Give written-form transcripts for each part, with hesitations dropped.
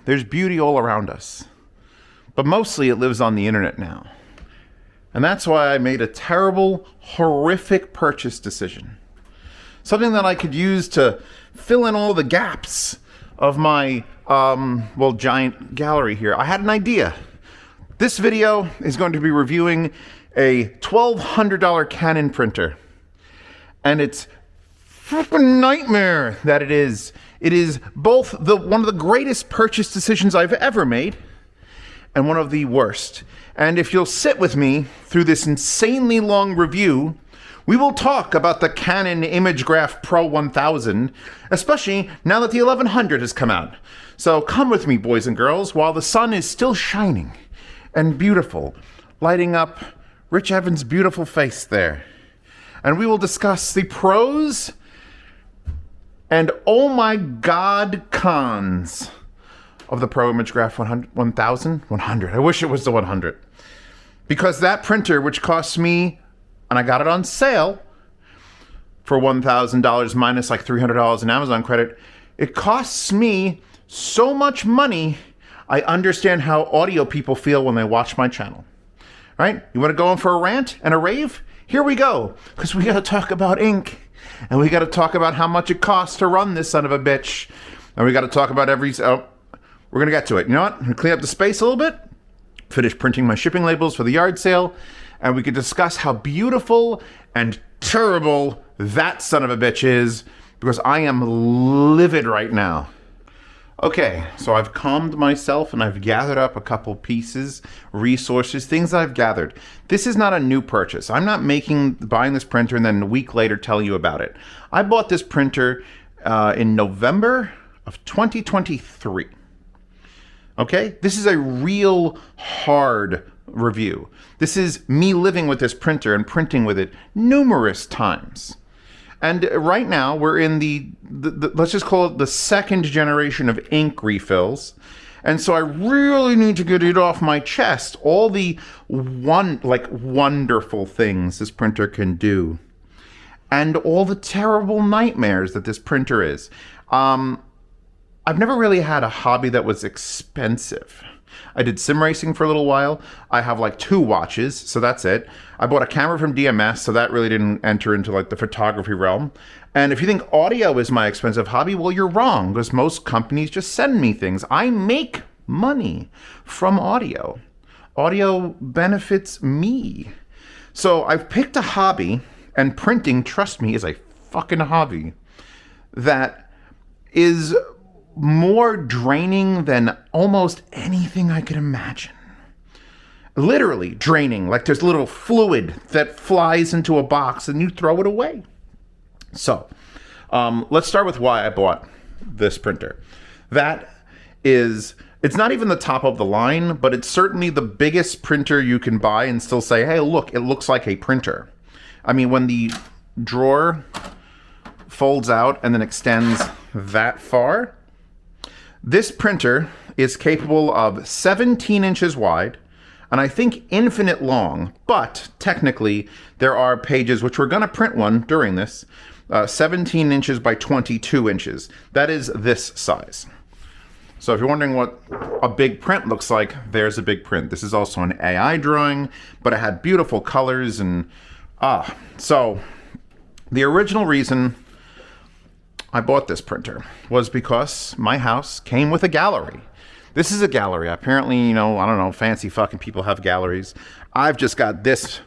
There's beauty all around us. But mostly it lives on the internet now. And that's why I made a terrible, horrific purchase decision. Something that I could use to fill in all the gaps of my, giant gallery here. I had an idea. This video is going to be reviewing a $1,200 Canon printer. And it's freaking nightmare that it is. It is both one of the greatest purchase decisions I've ever made and one of the worst. And if you'll sit with me through this insanely long review, we will talk about the Canon ImageGraf Pro-1000, especially now that the 1100 has come out. So come with me, boys and girls, while the sun is still shining and beautiful, lighting up Rich Evans' beautiful face there. And we will discuss the pros and oh my god cons of the Pro ImageGraf 100. I wish it was the 100. Because that printer, which cost me, and I got it on sale for $1,000 minus like $300 in Amazon credit, it costs me so much money, I understand how audio people feel when they watch my channel. Right? You want to go in for a rant and a rave? Here we go. Because we got to talk about ink. And we got to talk about how much it costs to run this son of a bitch. And we got to talk about we're going to get to it. You know what? I'm going to clean up the space a little bit. Finish printing my shipping labels for the yard sale. And we could discuss how beautiful and terrible that son of a bitch is. Because I am livid right now. Okay, so I've calmed myself and I've gathered up a couple pieces, resources, things that I've gathered. This is not a new purchase. I'm not buying this printer and then a week later telling you about it. I bought this printer in November of 2023. Okay, this is a real hard review. This is me living with this printer and printing with it numerous times. And right now, we're in the let's just call it the second generation of ink refills. And so I really need to get it off my chest. All the wonderful things this printer can do. And all the terrible nightmares that this printer is. I've never really had a hobby that was expensive. I did sim racing for a little while. I have like 2 watches, so that's it. I bought a camera from DMS, so that really didn't enter into like the photography realm. And if you think audio is my expensive hobby, well, you're wrong, because most companies just send me things. I make money from audio. Audio benefits me. So I've picked a hobby, and printing, trust me, is a fucking hobby that is more draining than almost anything I could imagine. Literally draining, like there's little fluid that flies into a box and you throw it away. So, let's start with why I bought this printer. It's not even the top of the line, but it's certainly the biggest printer you can buy and still say, hey, look, it looks like a printer. I mean, when the drawer folds out and then extends that far, this printer is capable of 17 inches wide, and I think infinite long, but technically there are pages, which we're going to print one during this, 17 inches by 22 inches. That is this size. So if you're wondering what a big print looks like, there's a big print. This is also an AI drawing, but it had beautiful colors and so the original reason I bought this printer was because my house came with a gallery. This is a gallery. Apparently, I don't know, fancy fucking people have galleries. I've just got this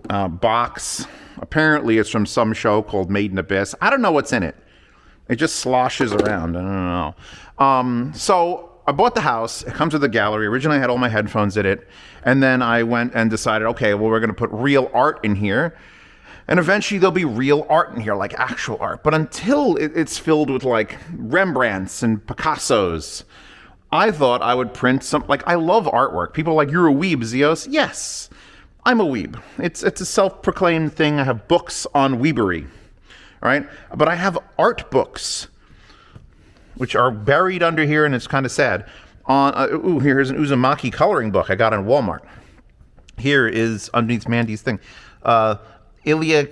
box. Apparently, it's from some show called Made in Abyss. I don't know what's in it. It just sloshes around. I don't know. So I bought the house. It comes with a gallery. Originally, I had all my headphones in it. And then I went and decided, okay, well, we're going to put real art in here. And eventually there'll be real art in here, like actual art. But until it's filled with like Rembrandts and Picassos, I thought I would print I love artwork. People are like, you're a weeb, Zeos. Yes, I'm a weeb. It's a self-proclaimed thing. I have books on weebery, all right? But I have art books, which are buried under here, and it's kind of sad. Here's an Uzumaki coloring book I got in Walmart. Here is underneath Mandy's thing. Ilya,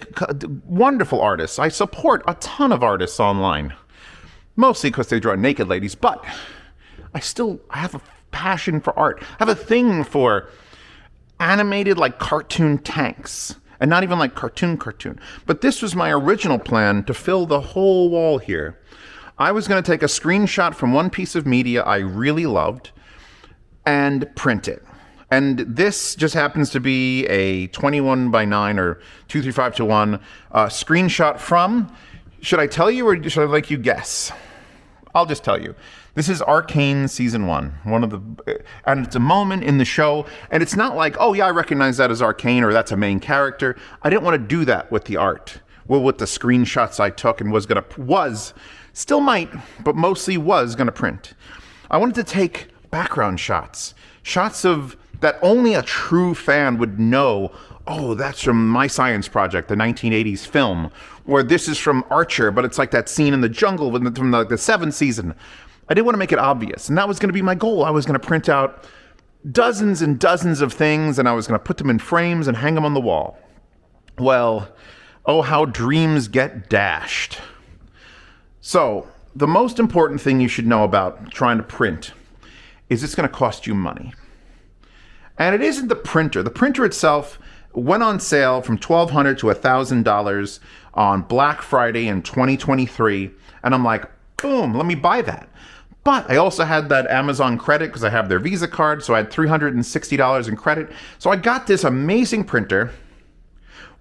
wonderful artists. I support a ton of artists online, mostly because they draw naked ladies, but I have a passion for art. I have a thing for animated like cartoon tanks. And not even like cartoon. But this was my original plan to fill the whole wall here. I was going to take a screenshot from one piece of media I really loved and print it. And this just happens to be a 21 by 9 or 235:1 screenshot from, should I tell you or should I let you guess? I'll just tell you. This is Arcane Season 1, and it's a moment in the show, and it's not like, oh yeah, I recognize that as Arcane, or that's a main character. I didn't want to do that with the art. Well, with the screenshots I took and still might, but mostly was gonna print. I wanted to take background shots of that only a true fan would know, oh, that's from My Science Project, the 1980s film, or this is from Archer, but it's like that scene in the jungle from the 7th season. I didn't want to make it obvious, and that was going to be my goal. I was going to print out dozens and dozens of things, and I was going to put them in frames and hang them on the wall. Well, oh, how dreams get dashed. So, the most important thing you should know about trying to print is it's going to cost you money. And it isn't the printer. The printer itself went on sale from $1,200 to $1,000 on Black Friday in 2023, and I'm like, boom, let me buy that. But I also had that Amazon credit because I have their Visa card, so I had $360 in credit. So I got this amazing printer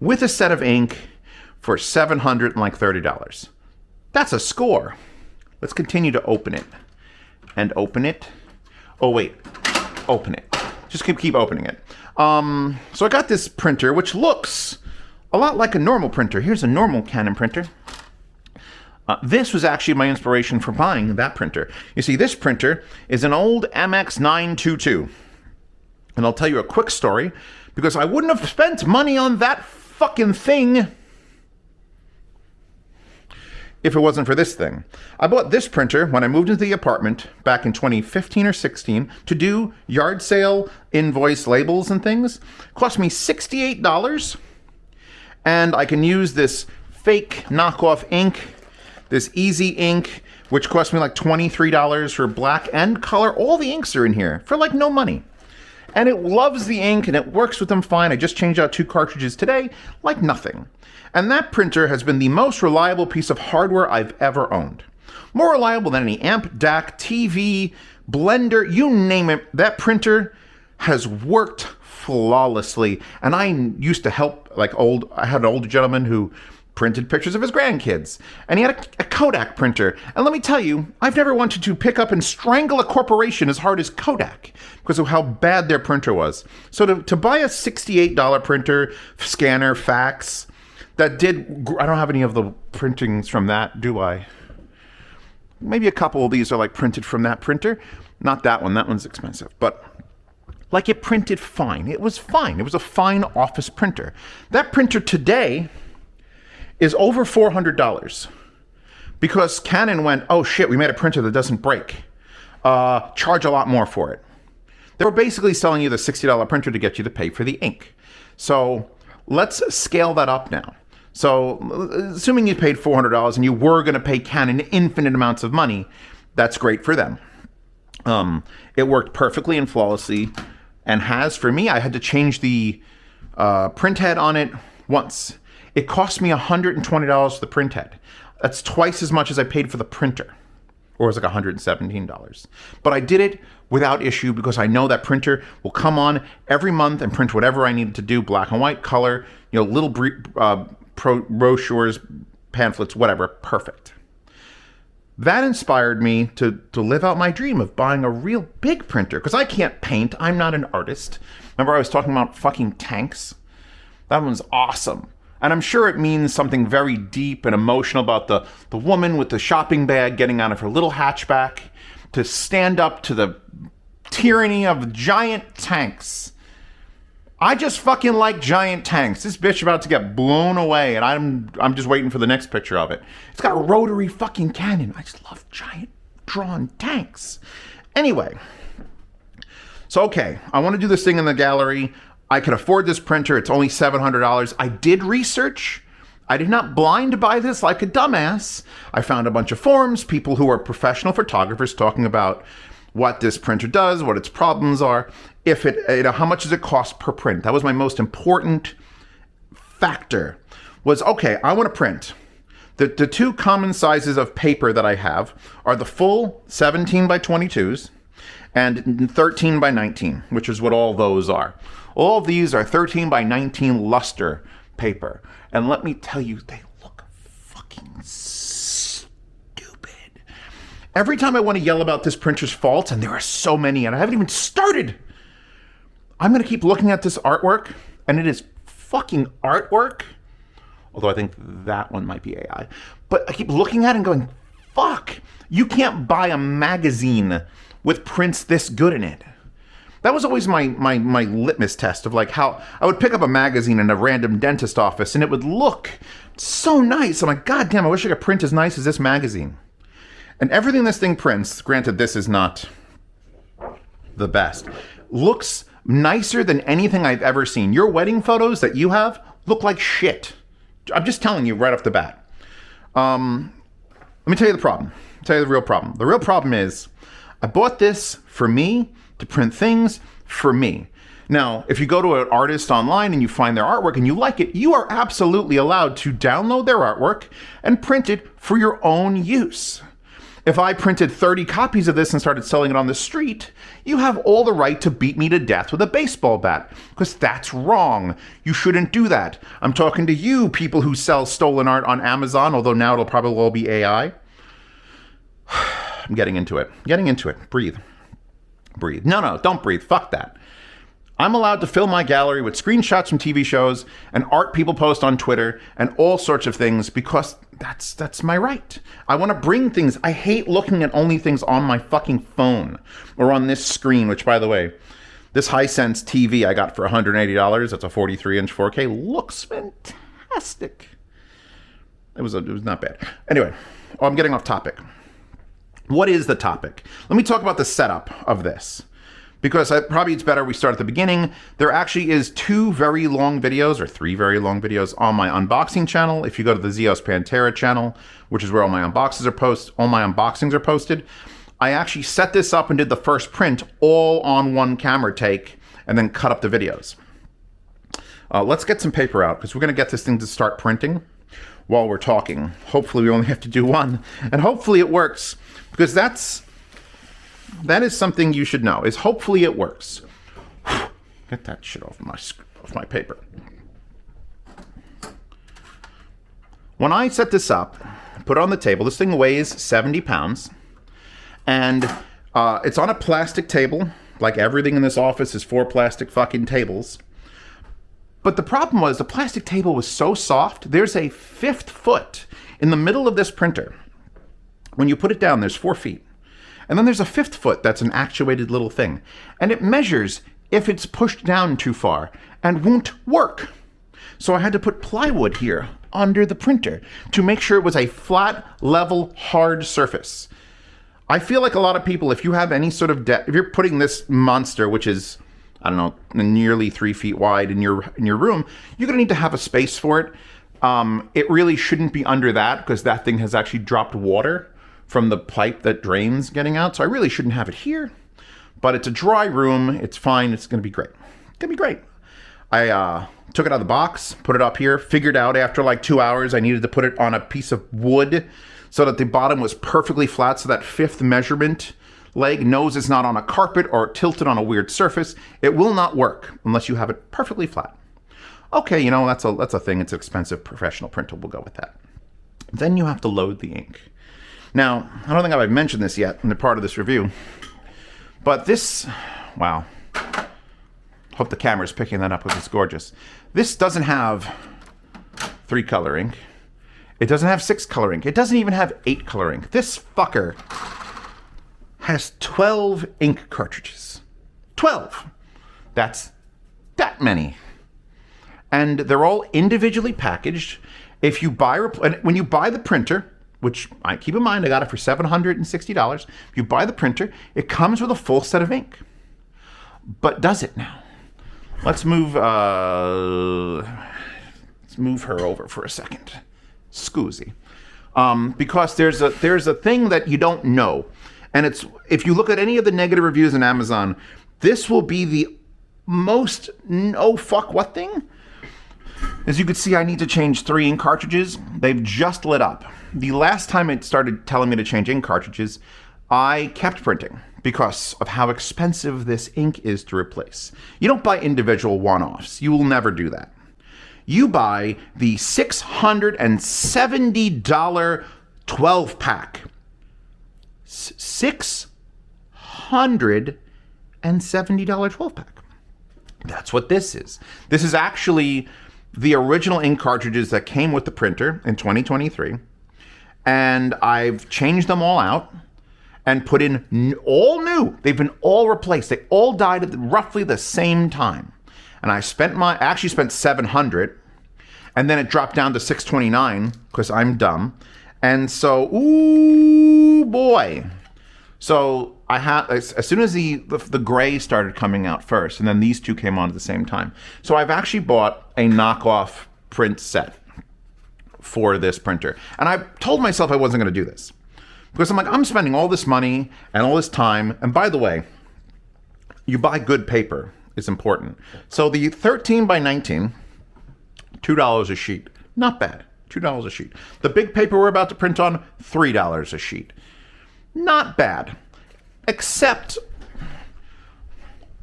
with a set of ink for $730. That's a score. Let's continue to open it. And open it. Oh, wait. Open it. Just keep opening it. So I got this printer, which looks a lot like a normal printer. Here's a normal Canon printer. This was actually my inspiration for buying that printer. You see, this printer is an old MX922. And I'll tell you a quick story, because I wouldn't have spent money on that fucking thing if it wasn't for this thing. I bought this printer when I moved into the apartment back in 2015 or 16 to do yard sale invoice labels and things. It cost me $68. And I can use this fake knockoff ink, this easy ink, which cost me like $23 for black and color. All the inks are in here for like no money. And it loves the ink and it works with them fine. I just changed out 2 cartridges today, like nothing. And that printer has been the most reliable piece of hardware I've ever owned. More reliable than any amp, DAC, TV, blender, you name it. That printer has worked flawlessly. And I used to help I had an older gentleman who printed pictures of his grandkids. And he had a Kodak printer. And let me tell you, I've never wanted to pick up and strangle a corporation as hard as Kodak because of how bad their printer was. So to buy a $68 printer, scanner, fax, that did, I don't have any of the printings from that, do I? Maybe a couple of these are like printed from that printer. Not that one, that one's expensive. But like it printed fine. It was fine. It was a fine office printer. That printer today is over $400 because Canon went, oh shit, we made a printer that doesn't break. Charge a lot more for it. They were basically selling you the $60 printer to get you to pay for the ink. So let's scale that up now. So assuming you paid $400 and you were going to pay Canon infinite amounts of money, that's great for them. It worked perfectly and flawlessly and has for me. I had to change the print head on it once. It cost me $120 for the print head. That's twice as much as I paid for the printer. Or it was like $117. But I did it without issue because I know that printer will come on every month and print whatever I needed to do, black and white, color, little brochures, pamphlets, whatever, perfect. That inspired me to live out my dream of buying a real big printer because I can't paint. I'm not an artist. Remember I was talking about fucking tanks? That one's awesome. And I'm sure it means something very deep and emotional about the woman with the shopping bag getting out of her little hatchback to stand up to the tyranny of giant tanks. I just fucking like giant tanks. This bitch about to get blown away, and I'm just waiting for the next picture of it. It's got a rotary fucking cannon. I just love giant drawn tanks. Anyway, so okay, I want to do this thing in the gallery. I could afford this printer. It's only $700. I did research. I did not blind buy this like a dumbass. I found a bunch of forums, people who are professional photographers talking about what this printer does, what its problems are, if it, how much does it cost per print. That was my most important factor. Was, okay, I want to print. The two common sizes of paper that I have are the full 17 by 22s and 13 by 19, which is what all those are. All of these are 13 by 19 luster paper. And let me tell you, they look fucking stupid. Every time I want to yell about this printer's faults, and there are so many, and I haven't even started, I'm going to keep looking at this artwork, and it is fucking artwork. Although I think that one might be AI. But I keep looking at it and going, fuck, you can't buy a magazine with prints this good in it. That was always my litmus test of like how I would pick up a magazine in a random dentist office and it would look so nice. I'm like, God damn, I wish I could print as nice as this magazine. And everything this thing prints, granted this is not the best, looks nicer than anything I've ever seen. Your wedding photos that you have look like shit. I'm just telling you right off the bat. Let me tell you the problem. I'll tell you the real problem. The real problem is I bought this for me to print things for me. Now, if you go to an artist online and you find their artwork and you like it, you are absolutely allowed to download their artwork and print it for your own use. If I printed 30 copies of this and started selling it on the street, you have all the right to beat me to death with a baseball bat, because that's wrong. You shouldn't do that. I'm talking to you, people who sell stolen art on Amazon, although now it'll probably all be AI. I'm getting into it. Breathe. No, don't breathe. Fuck that. I'm allowed to fill my gallery with screenshots from TV shows and art people post on Twitter and all sorts of things because that's my right. I want to bring things. I hate looking at only things on my fucking phone or on this screen, which, by the way, this Hisense TV I got for $180. That's a 43-inch 4K. Looks fantastic. It was not bad. Anyway, I'm getting off topic. What is the topic? Let me talk about the setup of this. Because probably it's better we start at the beginning. There actually is 2 very long videos, or 3 very long videos on my unboxing channel. If you go to the Zeospantera channel, which is where all my unboxings are posted, I actually set this up and did the first print all on one camera take, and then cut up the videos. Let's get some paper out, because we're going to get this thing to start printing while we're talking. Hopefully we only have to do one, and hopefully it works, because that is something you should know, is hopefully it works. Get that shit off my paper. When I set this up, put it on the table, this thing weighs 70 pounds, and it's on a plastic table, like everything in this office is 4 plastic fucking tables. But the problem was the plastic table was so soft, there's a 5th foot in the middle of this printer. When you put it down, there's 4 feet. And then there's a 5th foot that's an actuated little thing. And it measures if it's pushed down too far and won't work. So I had to put plywood here under the printer to make sure it was a flat, level, hard surface. I feel like a lot of people, if you have any sort of if you're putting this monster, which is, I don't know, nearly 3 feet wide in your room, you're going to need to have a space for it. It really shouldn't be under that, because that thing has actually dropped water from the pipe that drains getting out. So I really shouldn't have it here, but it's a dry room. It's fine. It's going to be great. It's going to be great. I took it out of the box, put it up here, figured out after like 2 hours, I needed to put it on a piece of wood so that the bottom was perfectly flat. So that 5th measurement leg knows it's not on a carpet or tilted on a weird surface. It will not work unless you have it perfectly flat. Okay, you know, that's a thing. It's an expensive professional printer. We'll go with that. Then you have to load the ink. Now, I don't think I've mentioned this yet in the part of this review, but this, wow. Hope the camera's picking that up because it's gorgeous. This doesn't have 3-color ink. It doesn't have 6-color ink. It doesn't even have 8-color ink. This fucker has 12 ink cartridges. 12! That's that many. And they're all individually packaged. If you buy, when you buy the printer, which I keep in mind, I got it for $760. If you buy the printer, it comes with a full set of ink. But does it now? Let's move her over for a second. Scusi. Because there's a thing that you don't know. And if you look at any of the negative reviews on Amazon, this will be the most no fuck what thing. As you can see, I need to change 3 ink cartridges. They've just lit up. The last time it started telling me to change ink cartridges, I kept printing because of how expensive this ink is to replace. You don't buy individual one-offs. You will never do that. You buy the $670 12 pack. $670 12 pack. That's what this is. This is actually the original ink cartridges that came with the printer in 2023. And I've changed them all out and put in all new. They've been all replaced. They all died at roughly the same time. And I actually spent $700, and then it dropped down to $629 because I'm dumb. And so, ooh boy. So I had, as soon as the gray started coming out first, and then these two came on at the same time. So I've actually bought a knockoff print set for this printer. And I told myself I wasn't going to do this. Because I'm like, I'm spending all this money and all this time. And by the way, you buy good paper. It's important. So the 13 by 19, $2 a sheet. Not bad. $2 a sheet. The big paper we're about to print on, $3 a sheet. Not bad. Except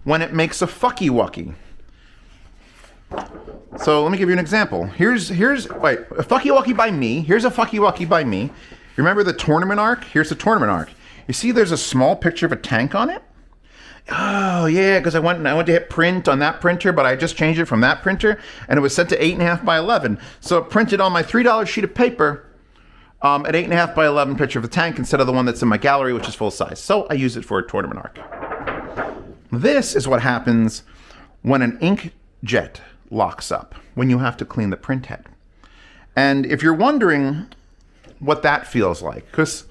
when it makes a fucky-wucky. So let me give you an example. Here's a fucky-wucky by me. Here's a fucky-wucky by me. Remember the tournament arc? Here's the tournament arc. You see there's a small picture of a tank on it? Oh, yeah, because I went to hit print on that printer, but I just changed it from that printer, and it was set to 8.5 by 11. So it printed on my $3 sheet of paper an 8.5 by 11 picture of the tank instead of the one that's in my gallery, which is full size. So I use it for a tournament arc. This is what happens when an inkjet locks up, when you have to clean the print head. And if you're wondering what that feels like, because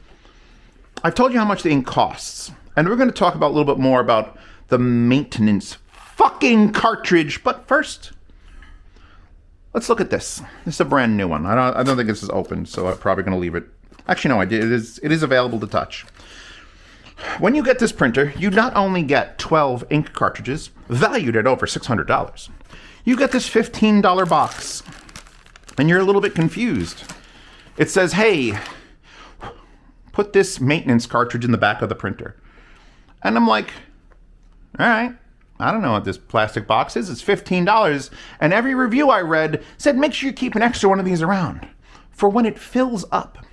I've told you how much the ink costs, and we're going to talk about a little bit more about the maintenance fucking cartridge. But first, let's look at this. This is a brand new one. I don't think this is open, so I'm probably going to leave it. Actually, no, I did. It is available to touch. When you get this printer, you not only get 12 ink cartridges, valued at over $600, you get this $15 box, and you're a little bit confused. It says, hey, put this maintenance cartridge in the back of the printer. And I'm like, all right, I don't know what this plastic box is. It's $15. And every review I read said, make sure you keep an extra one of these around for when it fills up.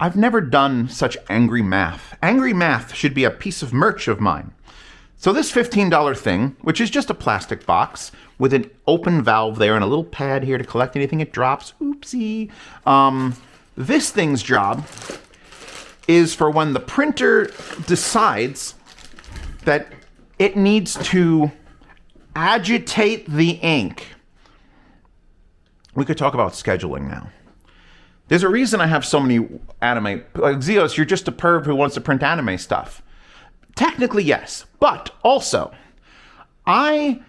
I've never done such angry math. Angry math should be a piece of merch of mine. So this $15 thing, which is just a plastic box with an open valve there and a little pad here to collect anything it drops. Oopsie. This thing's job is for when the printer decides that it needs to agitate the ink. We could talk about scheduling now. There's a reason I have so many anime. Like, Zeos, you're just a perv who wants to print anime stuff. Technically, yes. But also, after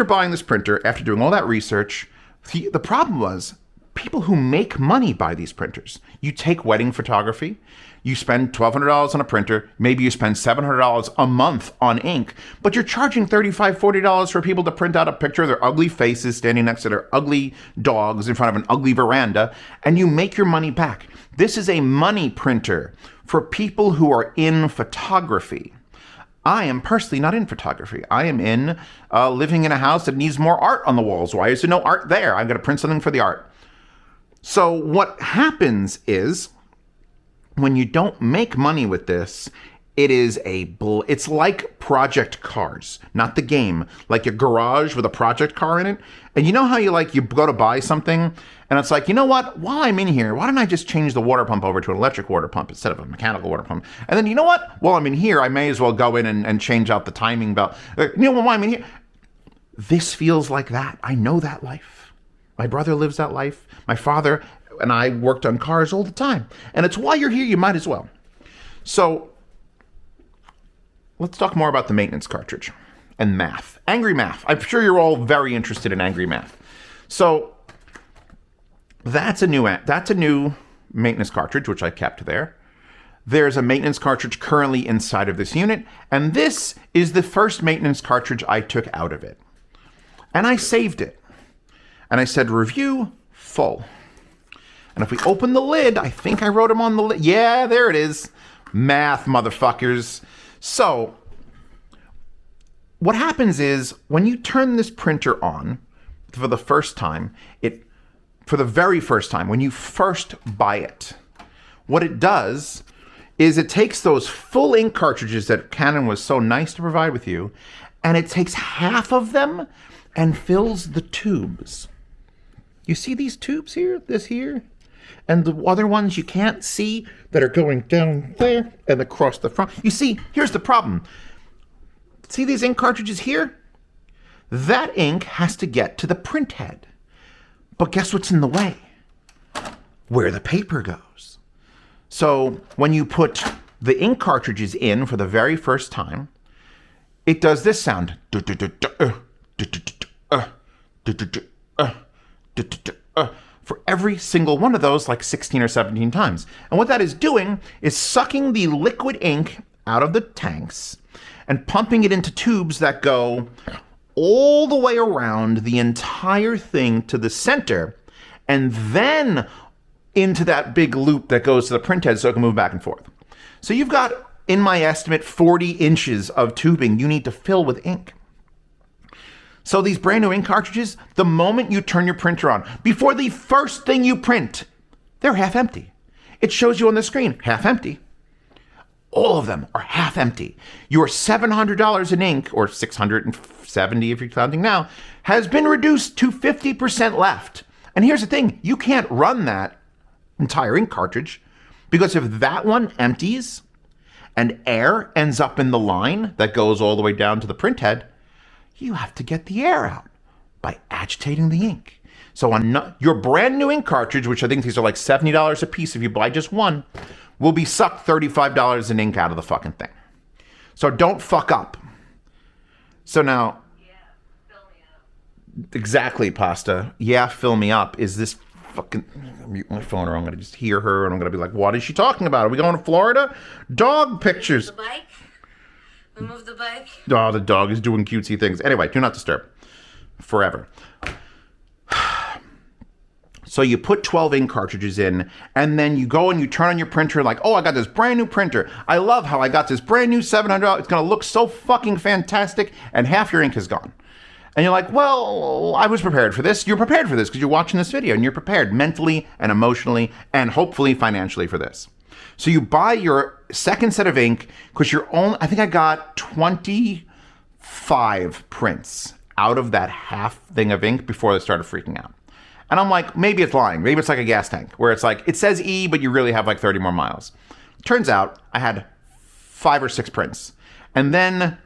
buying this printer, after doing all that research, the problem was people who make money buy these printers. You take wedding photography, you spend $1,200 on a printer, maybe you spend $700 a month on ink, but you're charging $35, $40 for people to print out a picture of their ugly faces standing next to their ugly dogs in front of an ugly veranda, and you make your money back. This is a money printer for people who are in photography. I am personally not in photography. I am in living in a house that needs more art on the walls. Why is there no art there? I'm going to print something for the art. So what happens is, when you don't make money with this, it's like Project Cars, not the game, like a garage with a project car in it. And you know how you go to buy something and it's like, you know what, while I'm in here, why don't I just change the water pump over to an electric water pump instead of a mechanical water pump? And then, you know what, while I'm in here, I may as well go in and change out the timing belt. You know what, while I'm in here, this feels like that. I know that life. My brother lives that life. My father and I worked on cars all the time. And it's while you're here, you might as well. So let's talk more about the maintenance cartridge and math. Angry math. I'm sure you're all very interested in angry math. So that's a new maintenance cartridge, which I kept there. There's a maintenance cartridge currently inside of this unit, and this is the first maintenance cartridge I took out of it. And I saved it. And I said, review full. And if we open the lid, I think I wrote them on the lid. Yeah, there it is. Math, motherfuckers. So, what happens is, when you turn this printer on for the first time, for the very first time, when you first buy it, what it does is it takes those full ink cartridges that Canon was so nice to provide with you, and it takes half of them and fills the tubes. You see these tubes here? This here? And the other ones you can't see that are going down there and across the front. You see, here's the problem. See these ink cartridges here? That ink has to get to the print head. But guess what's in the way? Where the paper goes. So when you put the ink cartridges in for the very first time, it does this sound. For every single one of those, like 16 or 17 times. And what that is doing is sucking the liquid ink out of the tanks and pumping it into tubes that go all the way around the entire thing to the center, and then into that big loop that goes to the printhead so it can move back and forth. So you've got, in my estimate, 40 inches of tubing you need to fill with ink. So these brand new ink cartridges, the moment you turn your printer on, before the first thing you print, they're half empty. It shows you on the screen, half empty. All of them are half empty. Your $700 in ink, or $670 if you're counting now, has been reduced to 50% left. And here's the thing, you can't run that entire ink cartridge, because if that one empties and air ends up in the line that goes all the way down to the printhead, you have to get the air out by agitating the ink. So on your brand new ink cartridge, which I think these are like $70 a piece if you buy just one, will be sucked $35 in ink out of the fucking thing. So don't fuck up. So now, yeah, fill me up. Exactly, Pasta. Yeah, fill me up. Is this fucking... I'll mute my phone or I'm going to just hear her and I'm going to be like, what is she talking about? Are we going to Florida? Dog pictures. The bike? We moved the bike. Oh, the dog is doing cutesy things. Anyway, do not disturb. Forever. So you put 12 ink cartridges in, and then you go and you turn on your printer like, oh, I got this brand new printer. I love how I got this brand new $700. It's going to look so fucking fantastic, and half your ink is gone. And you're like, well, I was prepared for this. You're prepared for this because you're watching this video, and you're prepared mentally and emotionally and hopefully financially for this. So you buy your second set of ink because I think I got 25 prints out of that half thing of ink before they started freaking out. And I'm like, maybe it's lying. Maybe it's like a gas tank where it's like, it says E, but you really have like 30 more miles. Turns out I had 5 or 6 prints. And then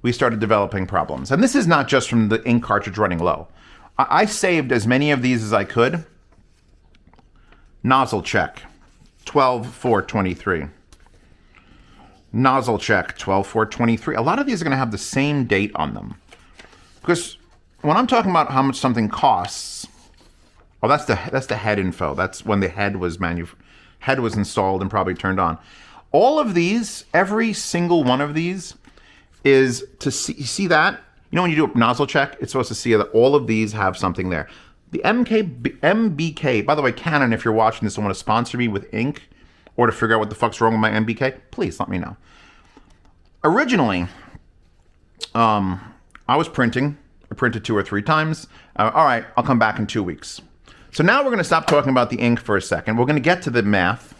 we started developing problems. And this is not just from the ink cartridge running low. I saved as many of these as I could. Nozzle check, 12/4/23. Nozzle check, 12/4/23. A lot of these are going to have the same date on them. Because when I'm talking about how much something costs, oh, that's the head info. That's when the head was installed and probably turned on. All of these, every single one of these is to see. You see that? You know when you do a nozzle check, it's supposed to see that all of these have something there. The MBK, by the way, Canon, if you're watching this and want to sponsor me with ink or to figure out what the fuck's wrong with my MBK, please let me know. Originally, I was printing. I printed 2 or 3 times. All right, I'll come back in 2 weeks. So now we're going to stop talking about the ink for a second. We're going to get to the math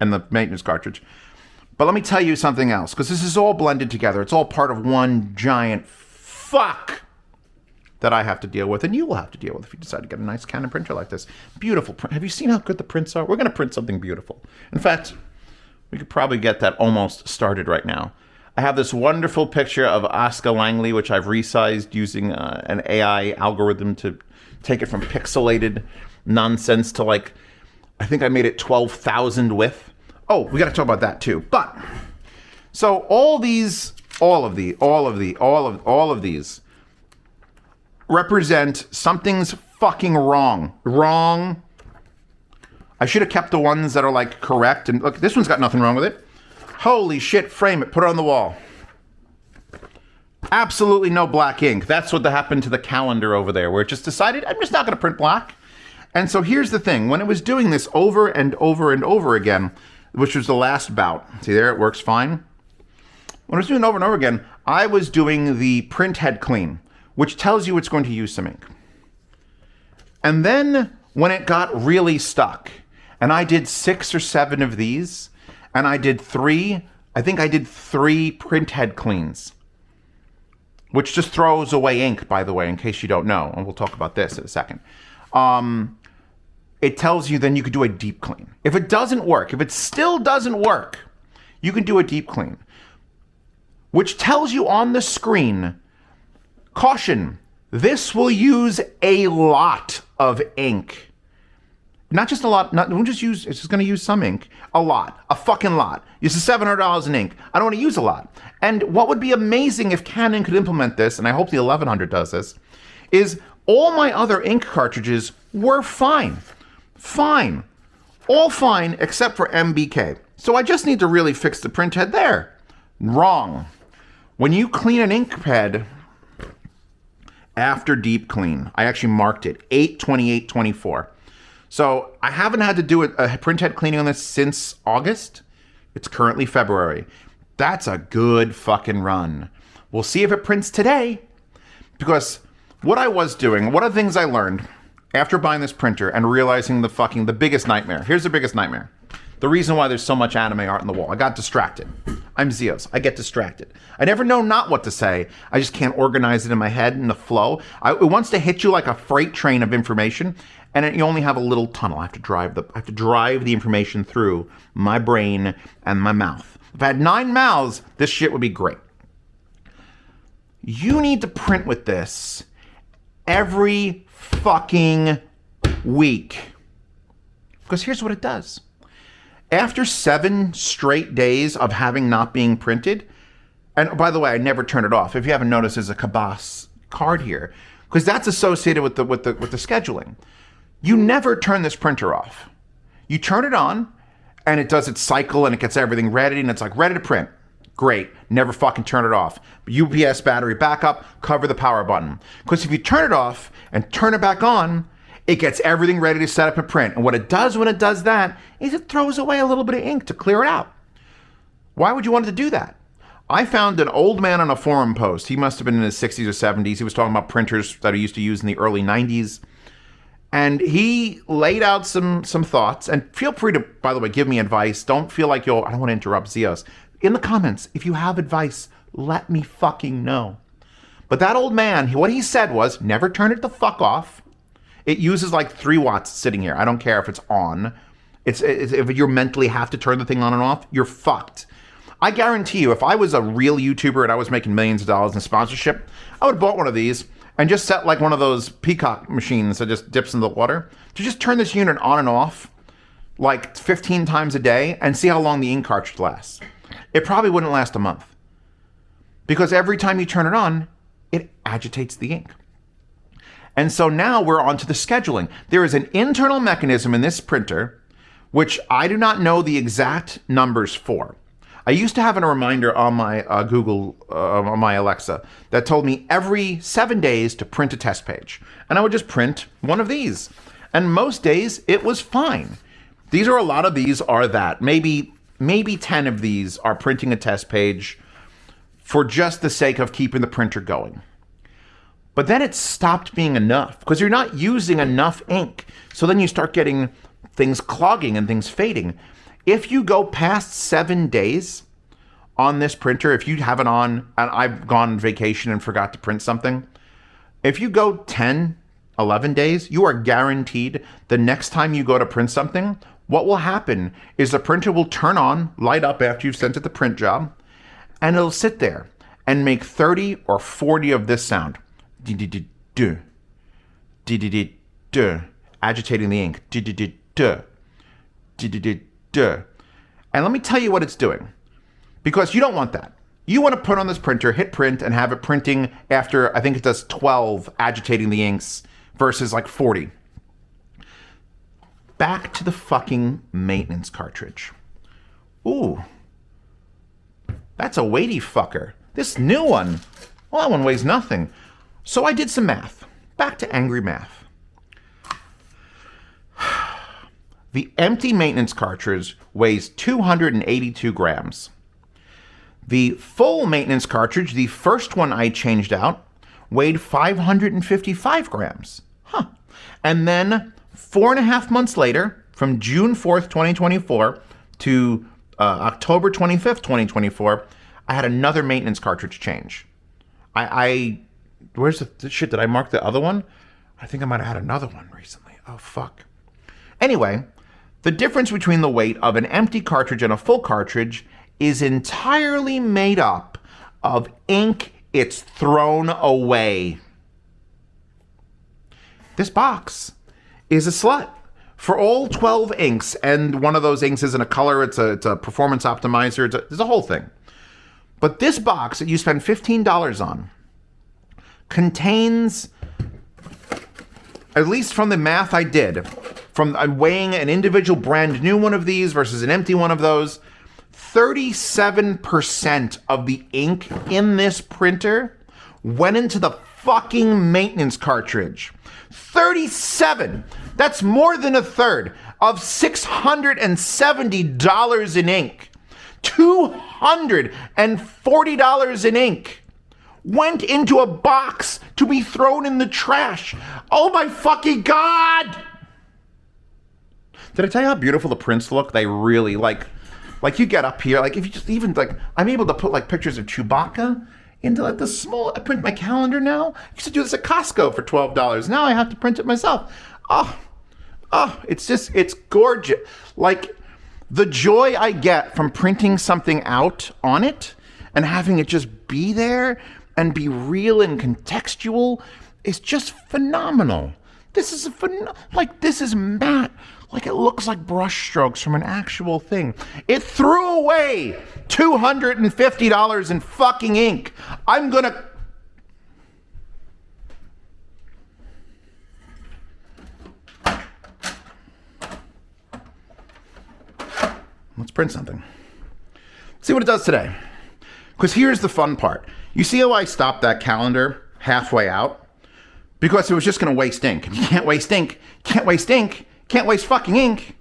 and the maintenance cartridge. But let me tell you something else, because this is all blended together. It's all part of one giant fuck that I have to deal with, and you will have to deal with if you decide to get a nice Canon printer like this. Beautiful print. Have you seen how good the prints are? We're going to print something beautiful. In fact, we could probably get that almost started right now. I have this wonderful picture of Oscar Langley, which I've resized using an AI algorithm to take it from pixelated nonsense to like, I think I made it 12,000 width. Oh, we got to talk about that too. But, so all of these represent something's fucking wrong. Wrong I should have kept the ones that are like correct. And look, this one's got nothing wrong with it. Holy shit, frame it, put it on the wall. Absolutely no black ink. That's what happened to the calendar over there, where it just decided, I'm just not going to print black. And so here's the thing. When it was doing this over and over and over again, which was the last bout. See there, it works fine. When I was doing it over and over again, I was doing the print head clean, which tells you it's going to use some ink. And then when it got really stuck, and I did 6 or 7 of these, and I did 3 print head cleans, which just throws away ink, by the way, in case you don't know, and we'll talk about this in a second. It tells you then you could do a deep clean. If it doesn't work, if it still doesn't work, you can do a deep clean, which tells you on the screen, caution, this will use a lot of ink. Not just a lot, it's just going to use some ink. A lot, a fucking lot. This is $700 in ink. I don't want to use a lot. And what would be amazing if Canon could implement this, and I hope the 1100 does this, is all my other ink cartridges were fine. Fine. All fine except for MBK. So I just need to really fix the print head there. Wrong. When you clean an ink pad after deep clean, I actually marked it, 8/28/24. So I haven't had to do a print head cleaning on this since August. It's currently February. That's a good fucking run. We'll see if it prints today. Because what I was doing, one of the things I learned after buying this printer and realizing the biggest nightmare. Here's the biggest nightmare. The reason why there's so much anime art on the wall. I got distracted. I'm Zeos. I get distracted. I never know not what to say. I just can't organize it in my head in the flow. It wants to hit you like a freight train of information, and you only have a little tunnel. I have to drive the information through my brain and my mouth. If I had 9 mouths, this shit would be great. You need to print with this every fucking week. Because here's what it does. After 7 straight days of having not being printed, and by the way, I never turn it off. If you haven't noticed, there's a Cabas card here, because that's associated with the scheduling. You never turn this printer off. You turn it on, and it does its cycle, and it gets everything ready, and it's like ready to print. Great. Never fucking turn it off. UPS battery backup, cover the power button. Because if you turn it off and turn it back on, it gets everything ready to set up and print. And what it does when it does that is it throws away a little bit of ink to clear it out. Why would you want it to do that? I found an old man on a forum post. He must have been in his 60s or 70s. He was talking about printers that he used to use in the early 90s. And he laid out some thoughts. And feel free to, by the way, give me advice. Don't feel like I don't want to interrupt Zeos. In the comments, if you have advice, let me fucking know. But that old man, what he said was, never turn it the fuck off. It uses like 3 watts sitting here. I don't care if it's on. If you mentally have to turn the thing on and off, you're fucked. I guarantee you, if I was a real YouTuber and I was making millions of dollars in sponsorship, I would have bought one of these and just set like one of those peacock machines that just dips in the water to just turn this unit on and off like 15 times a day and see how long the ink cartridge lasts. It probably wouldn't last a month. Because every time you turn it on, it agitates the ink. And so now we're on to the scheduling. There is an internal mechanism in this printer, which I do not know the exact numbers for. I used to have a reminder on my on my Alexa, that told me every 7 days to print a test page. And I would just print one of these. And most days it was fine. A lot of these are that. Maybe 10 of these are printing a test page for just the sake of keeping the printer going. But then it stopped being enough because you're not using enough ink. So then you start getting things clogging and things fading. If you go past 7 days on this printer, if you have it on, and I've gone on vacation and forgot to print something, if you go 10, 11 days, you are guaranteed the next time you go to print something, what will happen is the printer will turn on, light up after you've sent it the print job, and it'll sit there and make 30 or 40 of this sound. Agitating the ink. And let me tell you what it's doing. Because you don't want that. You want to put on this printer, hit print, and have it printing after, I think it does 12 agitating the inks versus like 40. back to the fucking maintenance cartridge. Ooh. That's a weighty fucker. This new one, well, that one weighs nothing. So I did some math. Back to angry math. The empty maintenance cartridge weighs 282 grams. The full maintenance cartridge, the first one I changed out, weighed 555 grams. And then 4.5 months later, from June 4th, 2024 to October 25th, 2024, I had another maintenance cartridge change. Where's the shit? Did I mark the other one? I think I might have had another one recently. Oh, fuck. Anyway, the difference between the weight of an empty cartridge and a full cartridge is entirely made up of ink it's thrown away. This box is a slut. For all 12 inks, and one of those inks isn't a color, it's a performance optimizer, it's a whole thing. But this box that you spend $15 on contains, at least from the math I did, from weighing an individual brand new one of these versus an empty one of those, 37% of the ink in this printer went into the fucking maintenance cartridge. 37! That's more than a third of $670 in ink. $240 in ink went into a box to be thrown in the trash. Oh my fucking God! Did I tell you how beautiful the prints look? They really like you get up here, like if you just even like, I'm able to put like pictures of Chewbacca into like the small, I print my calendar now. I used to do this at Costco for $12. Now I have to print it myself. Oh, it's gorgeous. Like the joy I get from printing something out on it and having it just be there and be real and contextual is just phenomenal. This is this is matte. Like it looks like brush strokes from an actual thing. It threw away $250 in fucking ink. I'm gonna... Let's print something. See what it does today. Because here's the fun part. You see how I stopped that calendar halfway out? Because it was just going to waste ink. You can't waste ink. Can't waste ink. Can't waste fucking ink.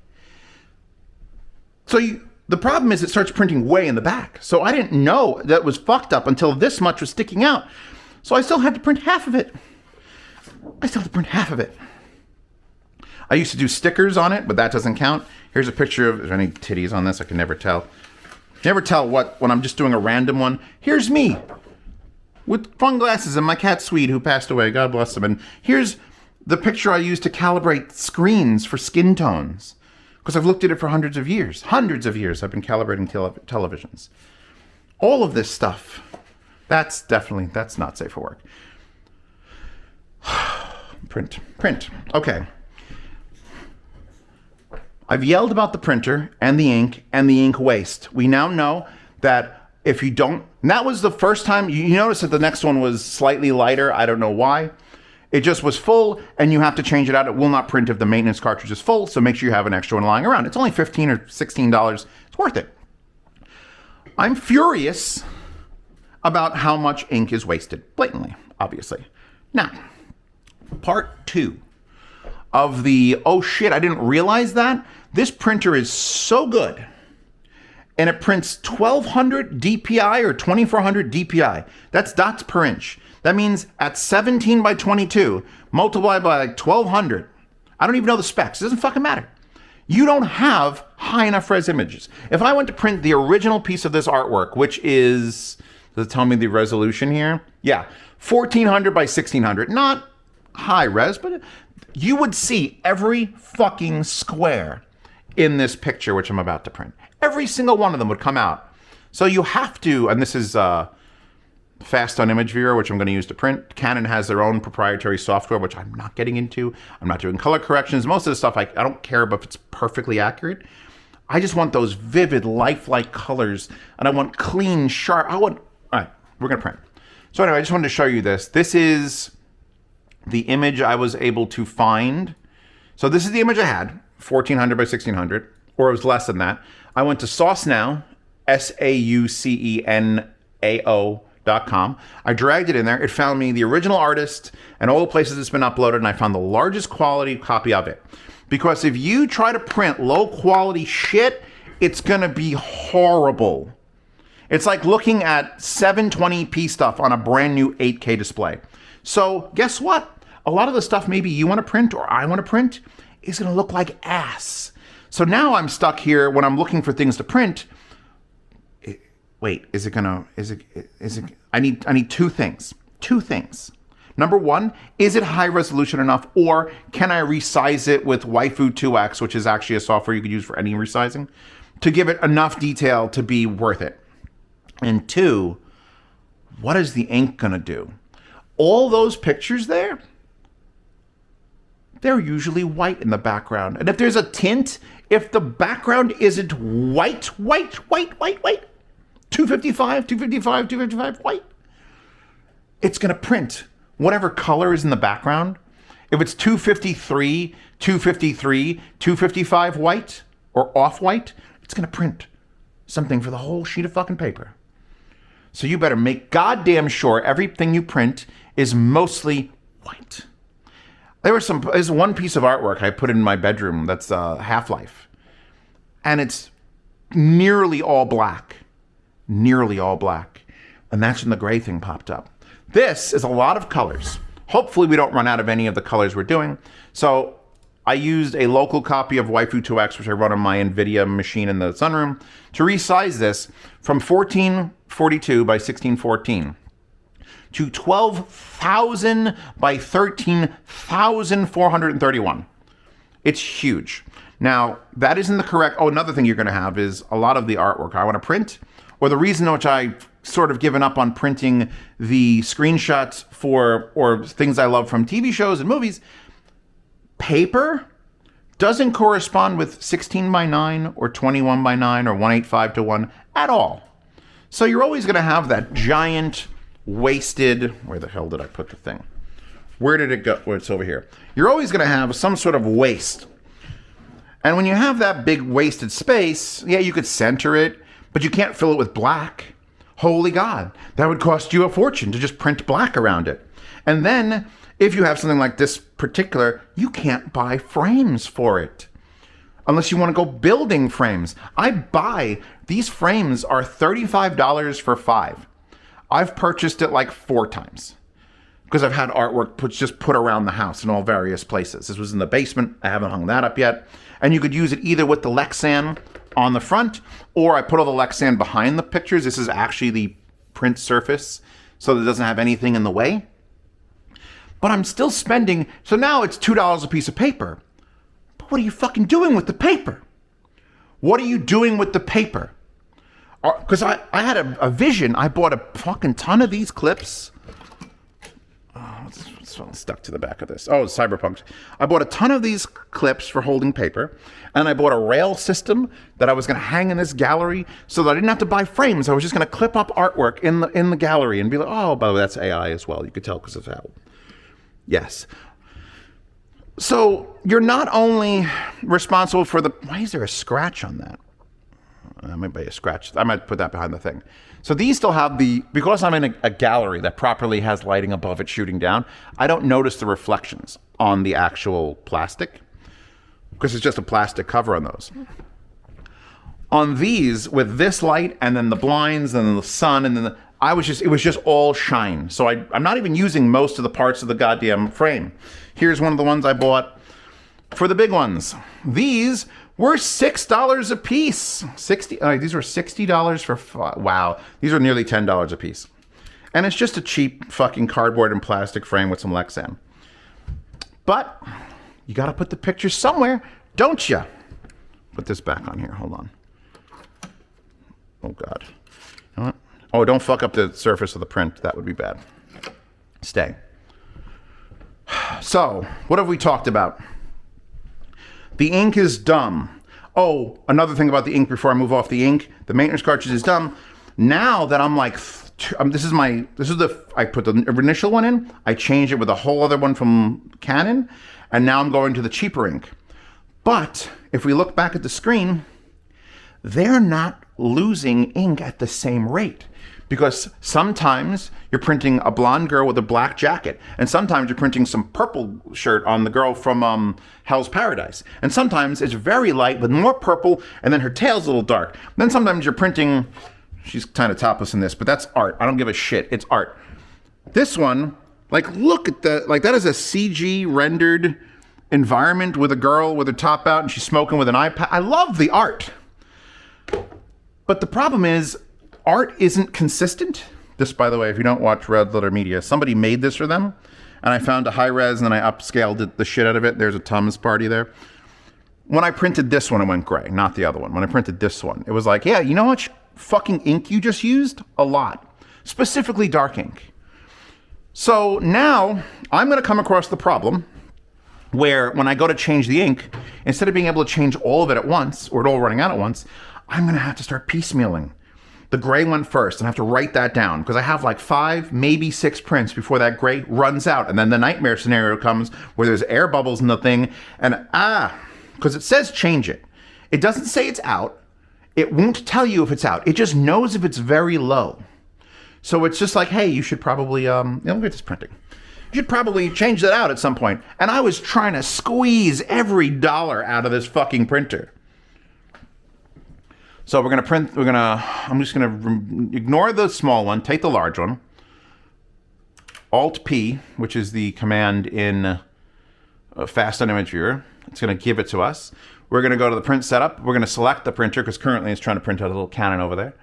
So the problem is it starts printing way in the back. So I didn't know that was fucked up until this much was sticking out. So I still had to print half of it. I used to do stickers on it, but that doesn't count. Here's a picture of, is there any titties on this? I can never tell. Never tell when I'm just doing a random one. Here's me with fun glasses and my cat Sweet, who passed away. God bless him. And here's the picture I used to calibrate screens for skin tones. Because I've looked at it for hundreds of years. Hundreds of years I've been calibrating televisions. All of this stuff. That's not safe for work. Print. Okay. I've yelled about the printer and the ink waste. We now know that if you don't, and that was the first time, you notice that the next one was slightly lighter. I don't know why. It just was full and you have to change it out. It will not print if the maintenance cartridge is full, so make sure you have an extra one lying around. It's only $15 or $16. It's worth it. I'm furious about how much ink is wasted, blatantly, obviously. Now, part 2 of the, oh shit, I didn't realize that. This printer is so good. And it prints 1200 DPI or 2400 DPI. That's dots per inch. That means at 17 by 22, multiplied by like 1200. I don't even know the specs. It doesn't fucking matter. You don't have high enough res images. If I went to print the original piece of this artwork, which is, does it tell me the resolution here? Yeah, 1400 by 1600. Not high res, but you would see every fucking square in this picture, which I'm about to print. Every single one of them would come out. So you have to, and this is fast on Image Viewer, which I'm going to use to print. Canon has their own proprietary software, which I'm not getting into. I'm not doing color corrections. Most of the stuff, I don't care about if it's perfectly accurate. I just want those vivid, lifelike colors, and I want clean, sharp. All right, we're going to print. So anyway, I just wanted to show you this. This is the image I was able to find. So this is the image I had. 1400 by 1600, or it was less than that. I went to Sauce Now, SAUCENAO.com. I dragged it in there. It found me the original artist and all the places it's been uploaded, and I found the largest quality copy of it. Because if you try to print low quality shit, it's going to be horrible. It's like looking at 720p stuff on a brand new 8K display. So guess what? A lot of the stuff maybe you want to print or I want to print is going to look like ass. So now I'm stuck here when I'm looking for things to print. Wait, I need two things. Two things. Number one, is it high resolution enough, or can I resize it with Waifu 2X, which is actually a software you could use for any resizing, to give it enough detail to be worth it? And two, what is the ink gonna do? All those pictures there, they're usually white in the background. And if there's a tint, if the background isn't white, 255, white, it's gonna print whatever color is in the background. If it's 255 white or off-white, it's gonna print something for the whole sheet of fucking paper. So you better make goddamn sure everything you print is mostly white. There's one piece of artwork I put in my bedroom that's Half-Life. And it's nearly all black. Nearly all black. And that's when the gray thing popped up. This is a lot of colors. Hopefully we don't run out of any of the colors we're doing. So I used a local copy of Waifu 2X, which I run on my NVIDIA machine in the sunroom, to resize this from 1442 by 1614 to 12,000 by 13,431. It's huge. Now, that isn't the correct... Oh, another thing you're going to have is a lot of the artwork I want to print, or the reason which I've sort of given up on printing the screenshots for, or things I love from TV shows and movies, paper doesn't correspond with 16 by 9 or 21 by 9 or 185:1 at all. So you're always going to have that giant wasted... Where the hell did I put the thing? Where did it go? Well, it's over here. You're always going to have some sort of waste. And when you have that big wasted space, yeah, you could center it, but you can't fill it with black. Holy God, that would cost you a fortune to just print black around it. And then, if you have something like this particular, you can't buy frames for it. Unless you want to go building frames. These frames are $35 for 5. I've purchased it like 4 times. Because I've had artwork put around the house in all various places. This was in the basement. I haven't hung that up yet. And you could use it either with the Lexan on the front, or I put all the Lexan behind the pictures. This is actually the print surface, so that it doesn't have anything in the way. But I'm still spending... So now it's $2 a piece of paper. But what are you fucking doing with the paper? What are you doing with the paper? Because I had a vision. I bought a fucking ton of these clips. It's stuck to the back of this. Oh, it's Cyberpunk. I bought a ton of these clips for holding paper, and I bought a rail system that I was going to hang in this gallery so that I didn't have to buy frames. I was just going to clip up artwork in the gallery and be like, oh, by the way, that's AI as well. You could tell because of how. Yes. So you're not only responsible for the... Why is there a scratch on that? That might be a scratch. I might put that behind the thing. So these still have because I'm in a gallery that properly has lighting above it shooting down, I don't notice the reflections on the actual plastic because it's just a plastic cover on those. On these, with this light and then the blinds and then the sun and then it was just all shine. So I'm not even using most of the parts of the goddamn frame. Here's one of the ones I bought for the big ones. These were $6 a piece. These were $60 for... Wow. These are nearly $10 a piece. And it's just a cheap fucking cardboard and plastic frame with some Lexan. But you got to put the picture somewhere, don't you? Put this back on here. Hold on. Oh, God. You know what? Oh, don't fuck up the surface of the print. That would be bad. Stay. So, what have we talked about? The ink is dumb. Oh, another thing about the ink before I move off the ink. The maintenance cartridge is dumb. Now that I'm like, I put the initial one in. I changed it with a whole other one from Canon. And now I'm going to the cheaper ink. But if we look back at the screen, they're not losing ink at the same rate. Because sometimes you're printing a blonde girl with a black jacket, and sometimes you're printing some purple shirt on the girl from Hell's Paradise. And sometimes it's very light with more purple, and then her tail's a little dark. And then sometimes you're printing, she's kind of topless in this, but that's art. I don't give a shit. It's art. This one, like, look at that. Like, that is a CG rendered environment with a girl with her top out and she's smoking with an iPad. I love the art. But the problem is, art isn't consistent. This, by the way, if you don't watch Red Letter Media, somebody made this for them, and I found a high res and then I upscaled the shit out of it. There's a Tums party there. When I printed this one, it went gray, not the other one. When I printed this one, it was like, yeah, you know how much fucking ink you just used? A lot. Specifically dark ink. So now I'm going to come across the problem where when I go to change the ink, instead of being able to change all of it at once, or it all running out at once, I'm going to have to start piecemealing. The gray went first, and I have to write that down because I have like 5, maybe 6 prints before that gray runs out. And then the nightmare scenario comes where there's air bubbles in the thing, and because it says change it. It doesn't say it's out. It won't tell you if it's out. It just knows if it's very low. So it's just like, hey, you should probably, look at this printing. You should probably change that out at some point. And I was trying to squeeze every dollar out of this fucking printer. So we're going to print, I'm just going to ignore the small one, take the large one. Alt-P, which is the command in Fast on Image Viewer. It's going to give it to us. We're going to go to the print setup. We're going to select the printer because currently it's trying to print out a little Canon over there.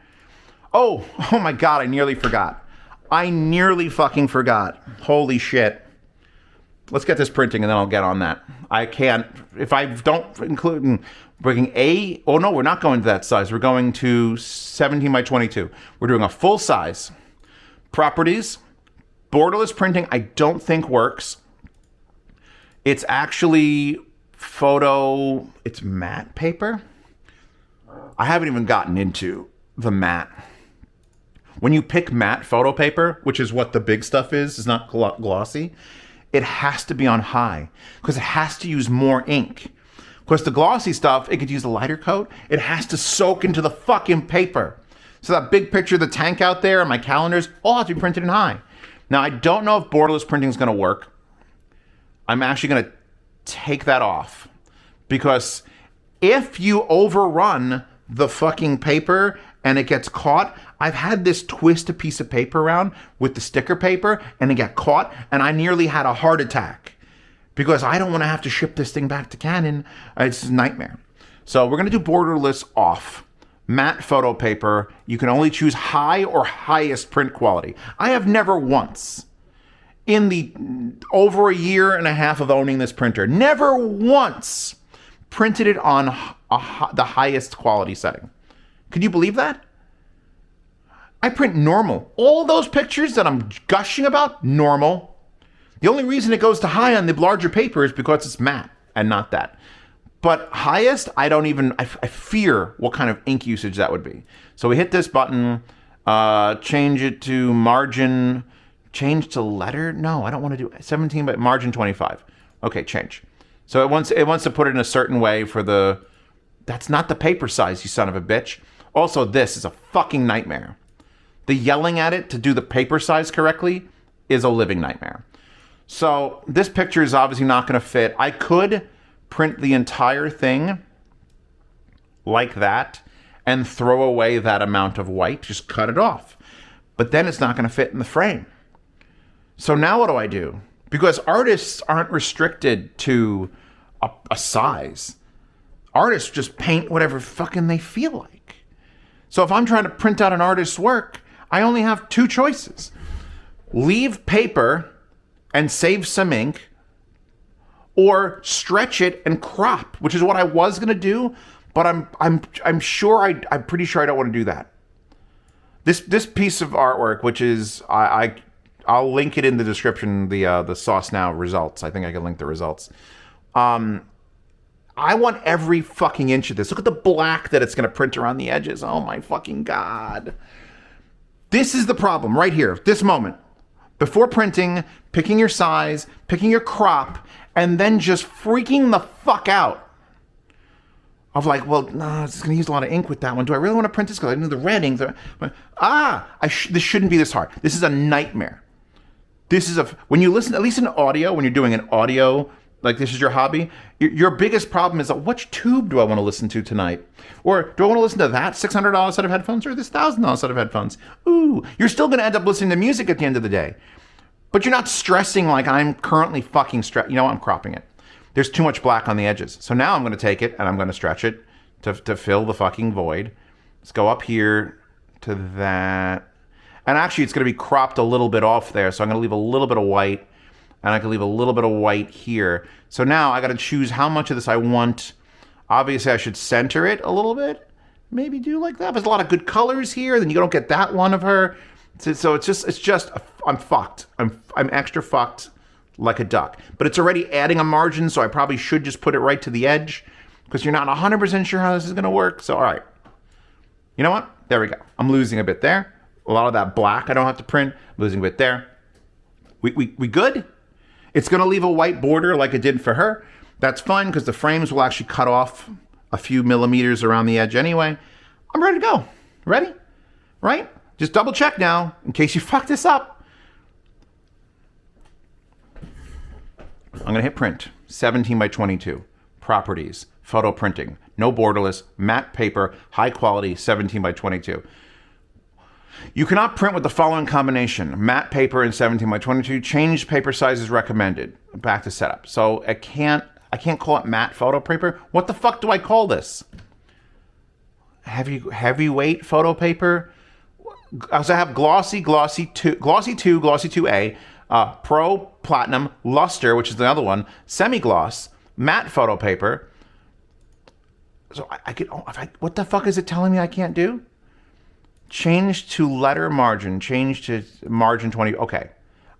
Oh my God, I nearly forgot. I nearly fucking forgot. Holy shit. Let's get this printing and then I'll get on that. I can't, if I don't include, bringing oh no, we're not going to that size. We're going to 17 by 22. We're doing a full size. Properties, borderless printing, I don't think works. It's actually it's matte paper. I haven't even gotten into the matte. When you pick matte photo paper, which is what the big stuff is, it's not glossy, it has to be on high because it has to use more ink. Because the glossy stuff, it could use a lighter coat. It has to soak into the fucking paper. So that big picture of the tank out there and my calendars all have to be printed in high. Now, I don't know if borderless printing is going to work. I'm actually going to take that off. Because if you overrun the fucking paper and it gets caught, I've had this twist a piece of paper around with the sticker paper and it got caught and I nearly had a heart attack. Because I don't want to have to ship this thing back to Canon. It's a nightmare. So we're going to do borderless off. Matte photo paper. You can only choose high or highest print quality. I have never once, in the over a year and a half of owning this printer, never once printed it on the highest quality setting. Can you believe that? I print normal. All those pictures that I'm gushing about, normal. The only reason it goes to high on the larger paper is because it's matte and not that. But highest, I fear what kind of ink usage that would be. So we hit this button, change it to margin, change to letter. No, I don't want to do 17, but margin 25. Okay, change. So it wants to put it in a certain way for that's not the paper size, you son of a bitch. Also, this is a fucking nightmare. The yelling at it to do the paper size correctly is a living nightmare. So this picture is obviously not going to fit. I could print the entire thing like that and throw away that amount of white, just cut it off. But then it's not going to fit in the frame. So now what do I do? Because artists aren't restricted to a size. Artists just paint whatever fucking they feel like. So if I'm trying to print out an artist's work, I only have 2 choices. Leave paper and save some ink, or stretch it and crop, which is what I was gonna do, but I'm pretty sure I don't want to do that. This piece of artwork, which is I'll link it in the description, the Sauce Now results. I think I can link the results. I want every fucking inch of this. Look at the black that it's gonna print around the edges. Oh my fucking God. This is the problem right here, this moment. Before printing, picking your size, picking your crop, and then just freaking the fuck out. of like, well, no, it's going to use a lot of ink with that one. Do I really want to print this? Because I know the red ink. This shouldn't be this hard. This is a nightmare. This is when you listen, at least in audio, when you're doing an audio, like this is your hobby, your biggest problem is, which tube do I want to listen to tonight? Or do I want to listen to that $600 set of headphones or this $1,000 set of headphones? Ooh, you're still going to end up listening to music at the end of the day. But you're not stressing like I'm currently fucking stressed. You know what? I'm cropping it. There's too much black on the edges. So now I'm going to take it and I'm going to stretch it to fill the fucking void. Let's go up here to that. And actually, it's going to be cropped a little bit off there. So I'm going to leave a little bit of white. And I can leave a little bit of white here. So now I got to choose how much of this I want. Obviously, I should center it a little bit. Maybe do like that. There's a lot of good colors here. Then you don't get that one of her. So it's just I'm fucked. I'm extra fucked. Like a duck. But it's already adding a margin, so I probably should just put it right to the edge because you're not 100% sure how this is going to work. So, all right. You know what? There we go. I'm losing a bit there. A lot of that black I don't have to print. I'm losing a bit there. We good? It's going to leave a white border like it did for her. That's fine because the frames will actually cut off a few millimeters around the edge anyway. I'm ready to go. Ready? Right? Just double check now in case you fuck this up. I'm going to hit print, 17 by 22, properties, photo printing, no borderless, matte paper, high quality, 17 by 22. You cannot print with the following combination, matte paper and 17 by 22, changed paper size is recommended. Back to setup. So I can't call it matte photo paper. What the fuck do I call this? Heavyweight photo paper? So I have glossy 2, glossy 2, glossy 2A, Pro, Platinum, Luster, which is the other one, semi-gloss, matte photo paper. So what the fuck is it telling me I can't do? Change to letter margin, change to margin 20. Okay.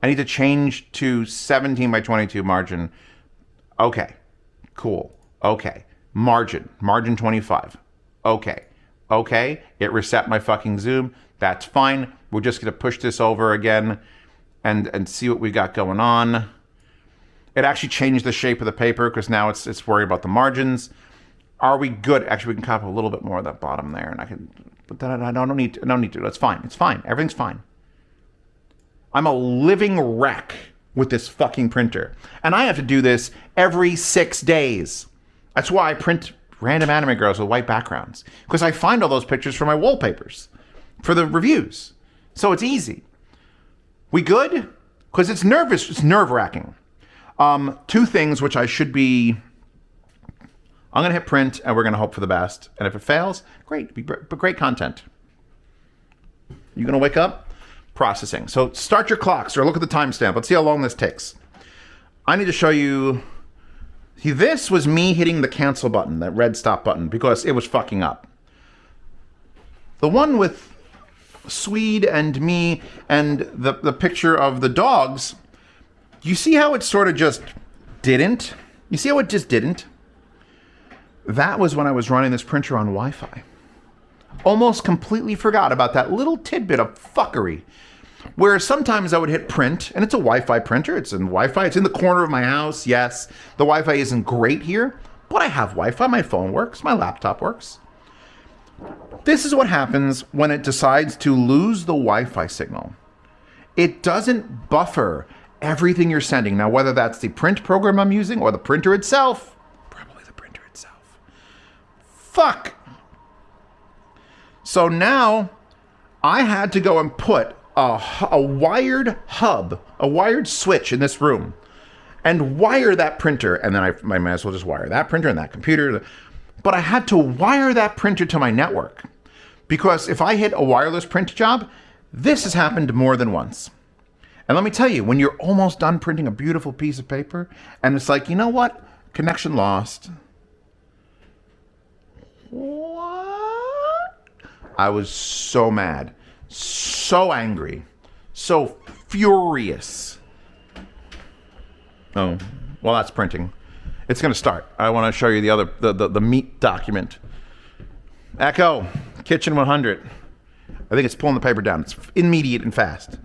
I need to change to 17 by 22 margin. Okay. Cool. Okay. Margin 25. Okay. It reset my fucking zoom. That's fine. We're just going to push this over again and see what we got going on. It actually changed the shape of the paper because now it's worried about the margins. Are we good? Actually, we can copy a little bit more of that bottom there, and I can. But then I don't need to. That's fine. It's fine. Everything's fine. I'm a living wreck with this fucking printer, and I have to do this every 6 days. That's why I print random anime girls with white backgrounds, because I find all those pictures for my wallpapers, for the reviews. So it's easy. We good? Because it's nerve-wracking. Two things which I should be... I'm going to hit print, and we're going to hope for the best. And if it fails, great. Great content. You going to wake up? Processing. So start your clocks, or look at the timestamp. Let's see how long this takes. I need to show you... See, this was me hitting the cancel button, that red stop button, because it was fucking up. The one with Swede and me and the picture of the dogs, you see how it sort of just didn't? You see how it just didn't? That was when I was running this printer on Wi-Fi. Almost completely forgot about that little tidbit of fuckery. Where sometimes I would hit print, and it's a Wi-Fi printer. It's in Wi-Fi. It's in the corner of my house. Yes, the Wi-Fi isn't great here, but I have Wi-Fi. My phone works. My laptop works. This is what happens when it decides to lose the Wi-Fi signal. It doesn't buffer everything you're sending. Now, whether that's the print program I'm using or the printer itself, probably the printer itself. Fuck. So now I had to go and put a wired hub, a wired switch in this room and wire that printer. And then I might as well just wire that printer and that computer. But I had to wire that printer to my network because if I hit a wireless print job, this has happened more than once. And let me tell you, when you're almost done printing a beautiful piece of paper and it's like, you know what? Connection lost. What? I was so mad. So angry, so furious. Oh, well, that's printing. It's going to start. I want to show you the other, the meat document. Echo, Kitchen 100. I think it's pulling the paper down. It's immediate and fast.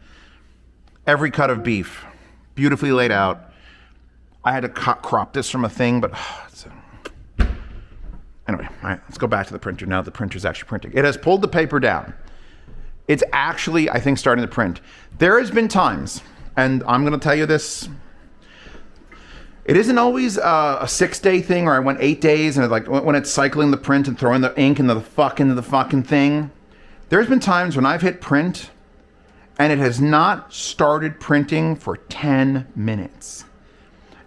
Every cut of beef, beautifully laid out. I had to crop this from a thing, but Anyway, all right, let's go back to the printer now. The printer's actually printing. It has pulled the paper down. It's actually, I think, starting to print. There has been times, and I'm going to tell you this. It isn't always a 6-day thing, or I went 8 days, and like when it's cycling the print and throwing the ink into the fucking thing. There's been times when I've hit print, and it has not started printing for 10 minutes.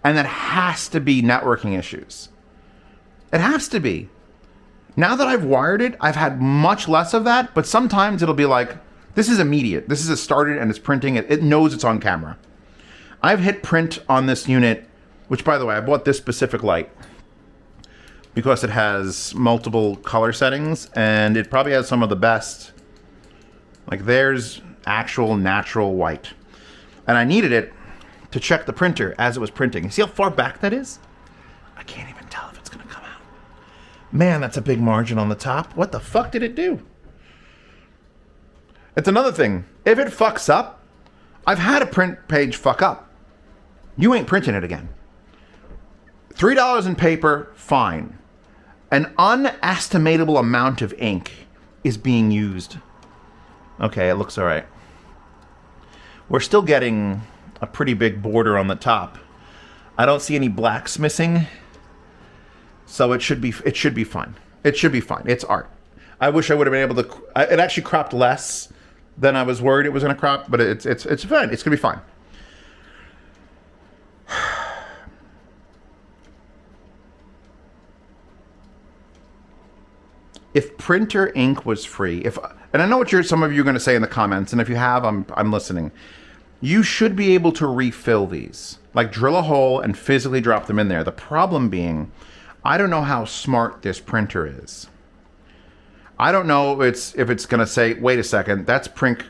And that has to be networking issues. It has to be. Now that I've wired it, I've had much less of that, but sometimes it'll be like, this is immediate. This is a started and it's printing. It knows it's on camera. I've hit print on this unit, which, by the way, I bought this specific light because it has multiple color settings, and it probably has some of the best. Like, there's actual natural white. And I needed it to check the printer as it was printing. You see how far back that is? I can't even tell if it's going to come out. Man, that's a big margin on the top. What the fuck did it do? It's another thing. If it fucks up, I've had a print page fuck up. You ain't printing it again. $3 in paper, fine. An unestimatable amount of ink is being used. Okay, it looks all right. We're still getting a pretty big border on the top. I don't see any blacks missing, so it should be fine. It should be fine. It's art. I wish I would have been able to. It actually cropped less than I was worried it was going to crop, but it's fine. It's going to be fine. If printer ink was free, and I know what some of you are going to say in the comments, and if you have, I'm listening. You should be able to refill these, like drill a hole and physically drop them in there. The problem being, I don't know how smart this printer is. I don't know if it's going to say, wait a second, that's prick.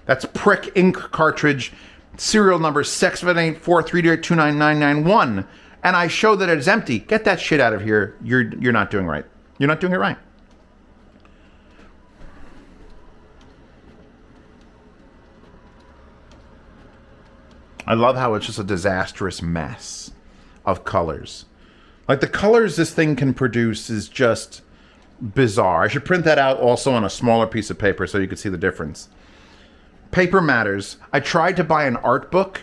That's prick ink cartridge, serial number 67843299991, and I show that it's empty. Get that shit out of here. You're not doing right. You're not doing it right. I love how it's just a disastrous mess of colors. Like, the colors this thing can produce is just bizarre. I should print that out also on a smaller piece of paper so you could see the difference. Paper matters. I tried to buy an art book,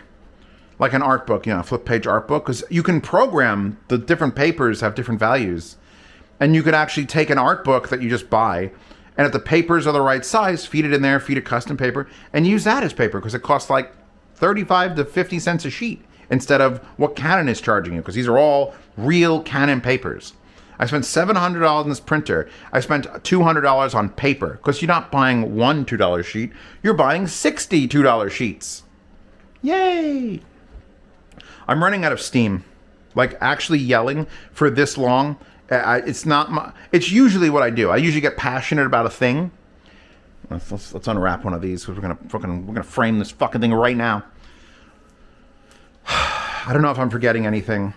like an art book, a flip page art book, because you can program the different papers have different values. And you could actually take an art book that you just buy, and if the papers are the right size, feed it in there, feed a custom paper, and use that as paper, because it costs like 35 to 50 cents a sheet instead of what Canon is charging you, because these are all real Canon papers. I spent $700 on this printer. I spent $200 on paper, because you're not buying one $2 sheet, you're buying 60 $2 sheets. Yay! I'm running out of steam. Like, actually yelling for this long, it's usually what I do. I usually get passionate about a thing. Let's unwrap one of these, because we're gonna frame this fucking thing right now. I don't know if I'm forgetting anything.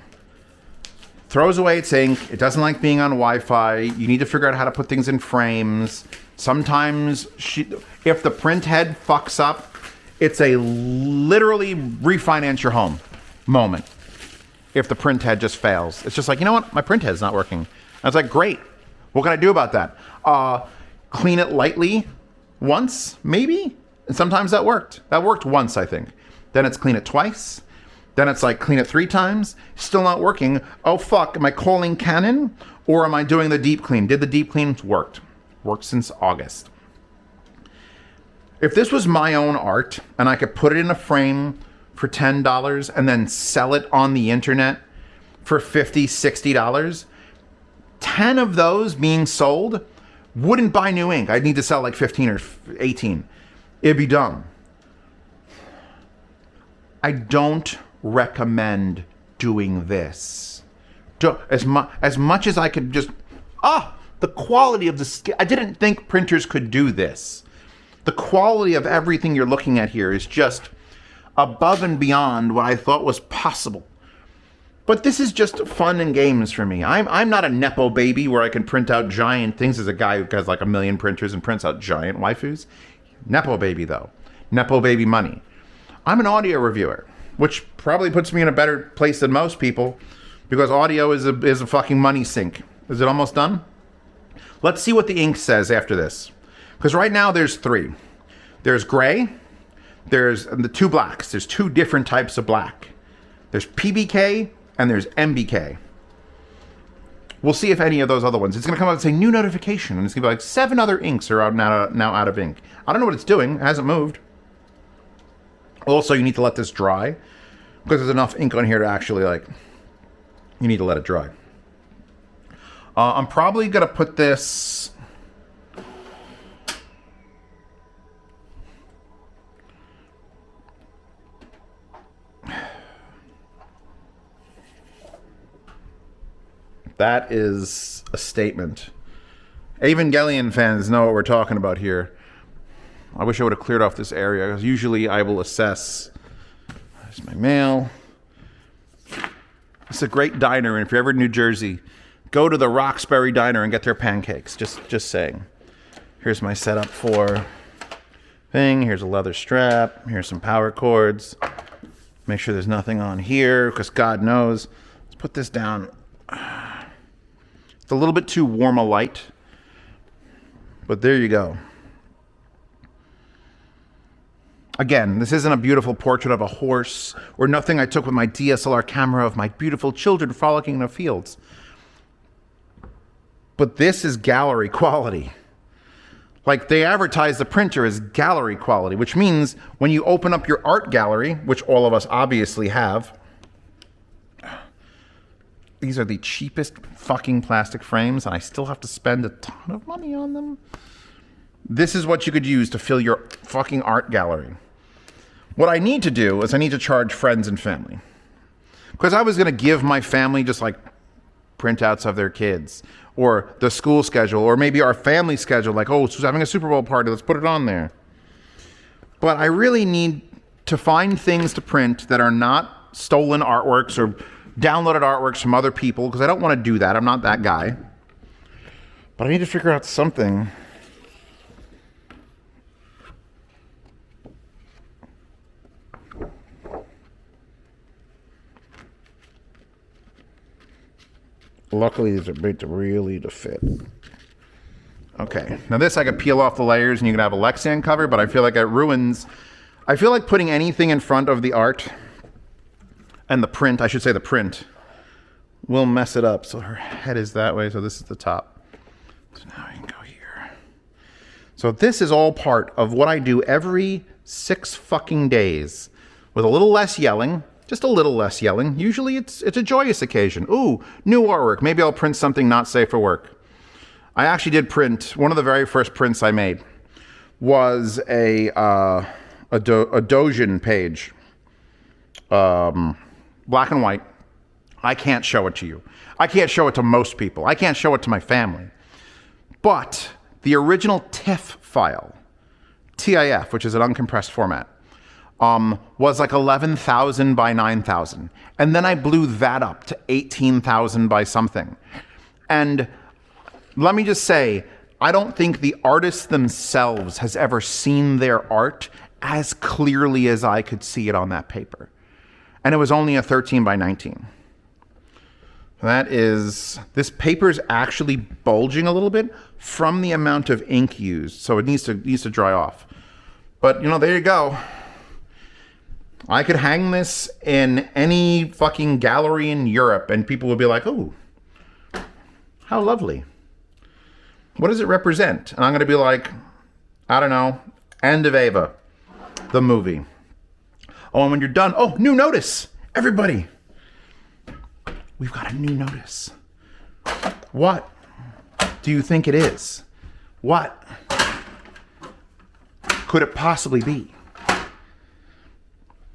Throws away its ink. It doesn't like being on Wi-Fi. You need to figure out how to put things in frames. Sometimes, if the print head fucks up, it's a literally refinance your home moment. If the print head just fails, it's just like, you know what? My print head's not working. I was like, great. What can I do about that? Clean it lightly once, maybe? And sometimes that worked. That worked once, I think. Then it's clean it twice. Then it's like clean it 3 times. Still not working. Oh, fuck. Am I calling Canon? Or am I doing the deep clean? Did the deep clean? Worked. Worked since August. If this was my own art and I could put it in a frame for $10 and then sell it on the internet for $50, $60, 10 of those being sold wouldn't buy new ink. I'd need to sell like 15 or 18. It'd be dumb. I don't recommend doing this. As much as I could just... the quality of the skin. I didn't think printers could do this. The quality of everything you're looking at here is just above and beyond what I thought was possible. But this is just fun and games for me. I'm not a Nepo baby where I can print out giant things as a guy who has like 1 million printers and prints out giant waifus. Nepo baby, though. Nepo baby money. I'm an audio reviewer, which probably puts me in a better place than most people, because audio is a fucking money sink. Is it almost done? Let's see what the ink says after this. Because right now there's 3. There's gray, there's the 2 blacks. There's 2 different types of black. There's PBK and there's MBK. We'll see if any of those other ones. It's going to come out and say new notification, and it's going to be like 7 other inks are now out of ink. I don't know what it's doing. It hasn't moved. Also, you need to let this dry because there's enough ink on here to actually, like, you need to let it dry. I'm probably going to put this... That is a statement. Evangelion fans know what we're talking about here. I wish I would have cleared off this area, because usually I will assess. There's my mail. It's a great diner, and if you're ever in New Jersey, go to the Roxbury Diner and get their pancakes. Just saying. Here's my setup for thing. Here's a leather strap. Here's some power cords. Make sure there's nothing on here, because God knows. Let's put this down. It's a little bit too warm a light, but there you go. Again, this isn't a beautiful portrait of a horse or nothing I took with my DSLR camera of my beautiful children frolicking in the fields. But this is gallery quality. Like, they advertise the printer as gallery quality, which means when you open up your art gallery, which all of us obviously have, these are the cheapest fucking plastic frames, and I still have to spend a ton of money on them. This is what you could use to fill your fucking art gallery. What I need to do is I need to charge friends and family. Because I was going to give my family just like printouts of their kids, or the school schedule, or maybe our family schedule, like, oh, who's having a Super Bowl party, let's put it on there. But I really need to find things to print that are not stolen artworks or downloaded artworks from other people, because I don't want to do that. I'm not that guy. But I need to figure out something. Luckily, these are made to fit. Okay. Now this I could peel off the layers and you can have a Lexan cover, but I feel like it ruins... I feel like putting anything in front of the art and the print, I should say the print, will mess it up. So her head is that way, so this is the top. So now I can go here. So this is all part of what I do every 6 fucking days, with a little less yelling, just a little less yelling. Usually it's a joyous occasion. Ooh, new artwork. Maybe I'll print something not safe for work. I actually did print, one of the very first prints I made was a Dojin page. Black and white. I can't show it to you. I can't show it to most people. I can't show it to my family. But the original TIFF file, TIF, which is an uncompressed format, was like 11,000 by 9,000. And then I blew that up to 18,000 by something. And let me just say, I don't think the artists themselves has ever seen their art as clearly as I could see it on that paper. And it was only a 13 by 19. That is, this paper's actually bulging a little bit from the amount of ink used, so it needs to dry off. But, you know, there you go. I could hang this in any fucking gallery in Europe, and people would be like, oh, how lovely. What does it represent? And I'm going to be like, I don't know, End of Ava, the movie. Oh, and when you're done, oh, new notice. Everybody, we've got a new notice. What do you think it is? What could it possibly be?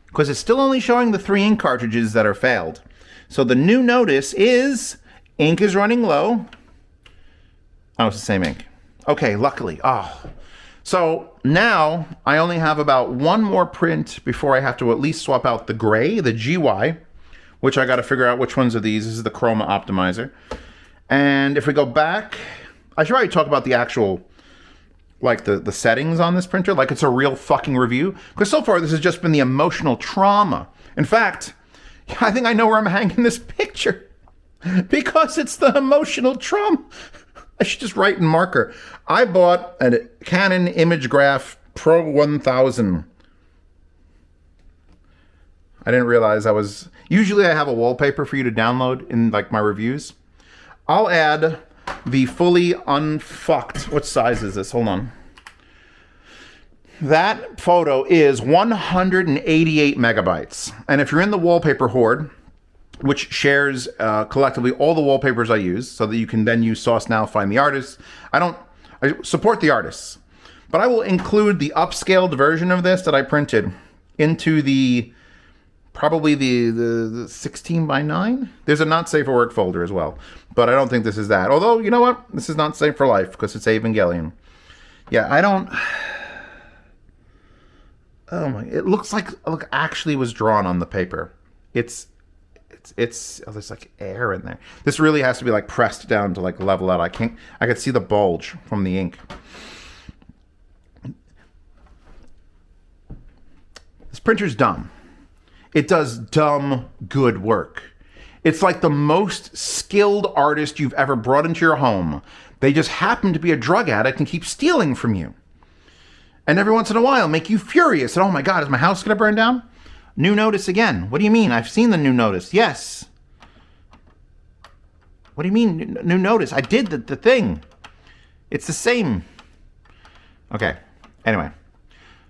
Because it's still only showing the 3 ink cartridges that are failed. So the new notice is ink is running low. Oh, it's the same ink. Okay, luckily. Oh. So now I only have about 1 more print before I have to at least swap out the gray, the GY, which I got to figure out which ones of these. This is the chroma optimizer. And if we go back, I should probably talk about the actual, like the settings on this printer, like it's a real fucking review. Because so far this has just been the emotional trauma. In fact, I think I know where I'm hanging this picture. Because it's the emotional trauma. I should just write in marker. I bought a Canon ImageGraf Pro-1000. I didn't realize I was... Usually I have a wallpaper for you to download in like my reviews. I'll add the fully unfucked... What size is this? Hold on. That photo is 188 megabytes. And if you're in the wallpaper horde, which shares collectively all the wallpapers I use, so that you can then use Sauce Now, find the artists. I support the artists, but I will include the upscaled version of this that I printed into probably the 16 by 9. There's a not safe for work folder as well, but I don't think this is that. Although, you know what? This is not safe for life because it's Evangelion. Yeah, I don't... Oh my! It looks like actually was drawn on the paper. It's oh, there's like air in there. This really has to be like pressed down to like level out. I could see the bulge from the ink. This printer's dumb. It does dumb good work. It's like the most skilled artist you've ever brought into your home. They just happen to be a drug addict and keep stealing from you. And every once in a while make you furious. And oh my God, is my house going to burn down? New notice again. What do you mean? I've seen the new notice. Yes. What do you mean new notice? I did the thing. It's the same. Okay. Anyway.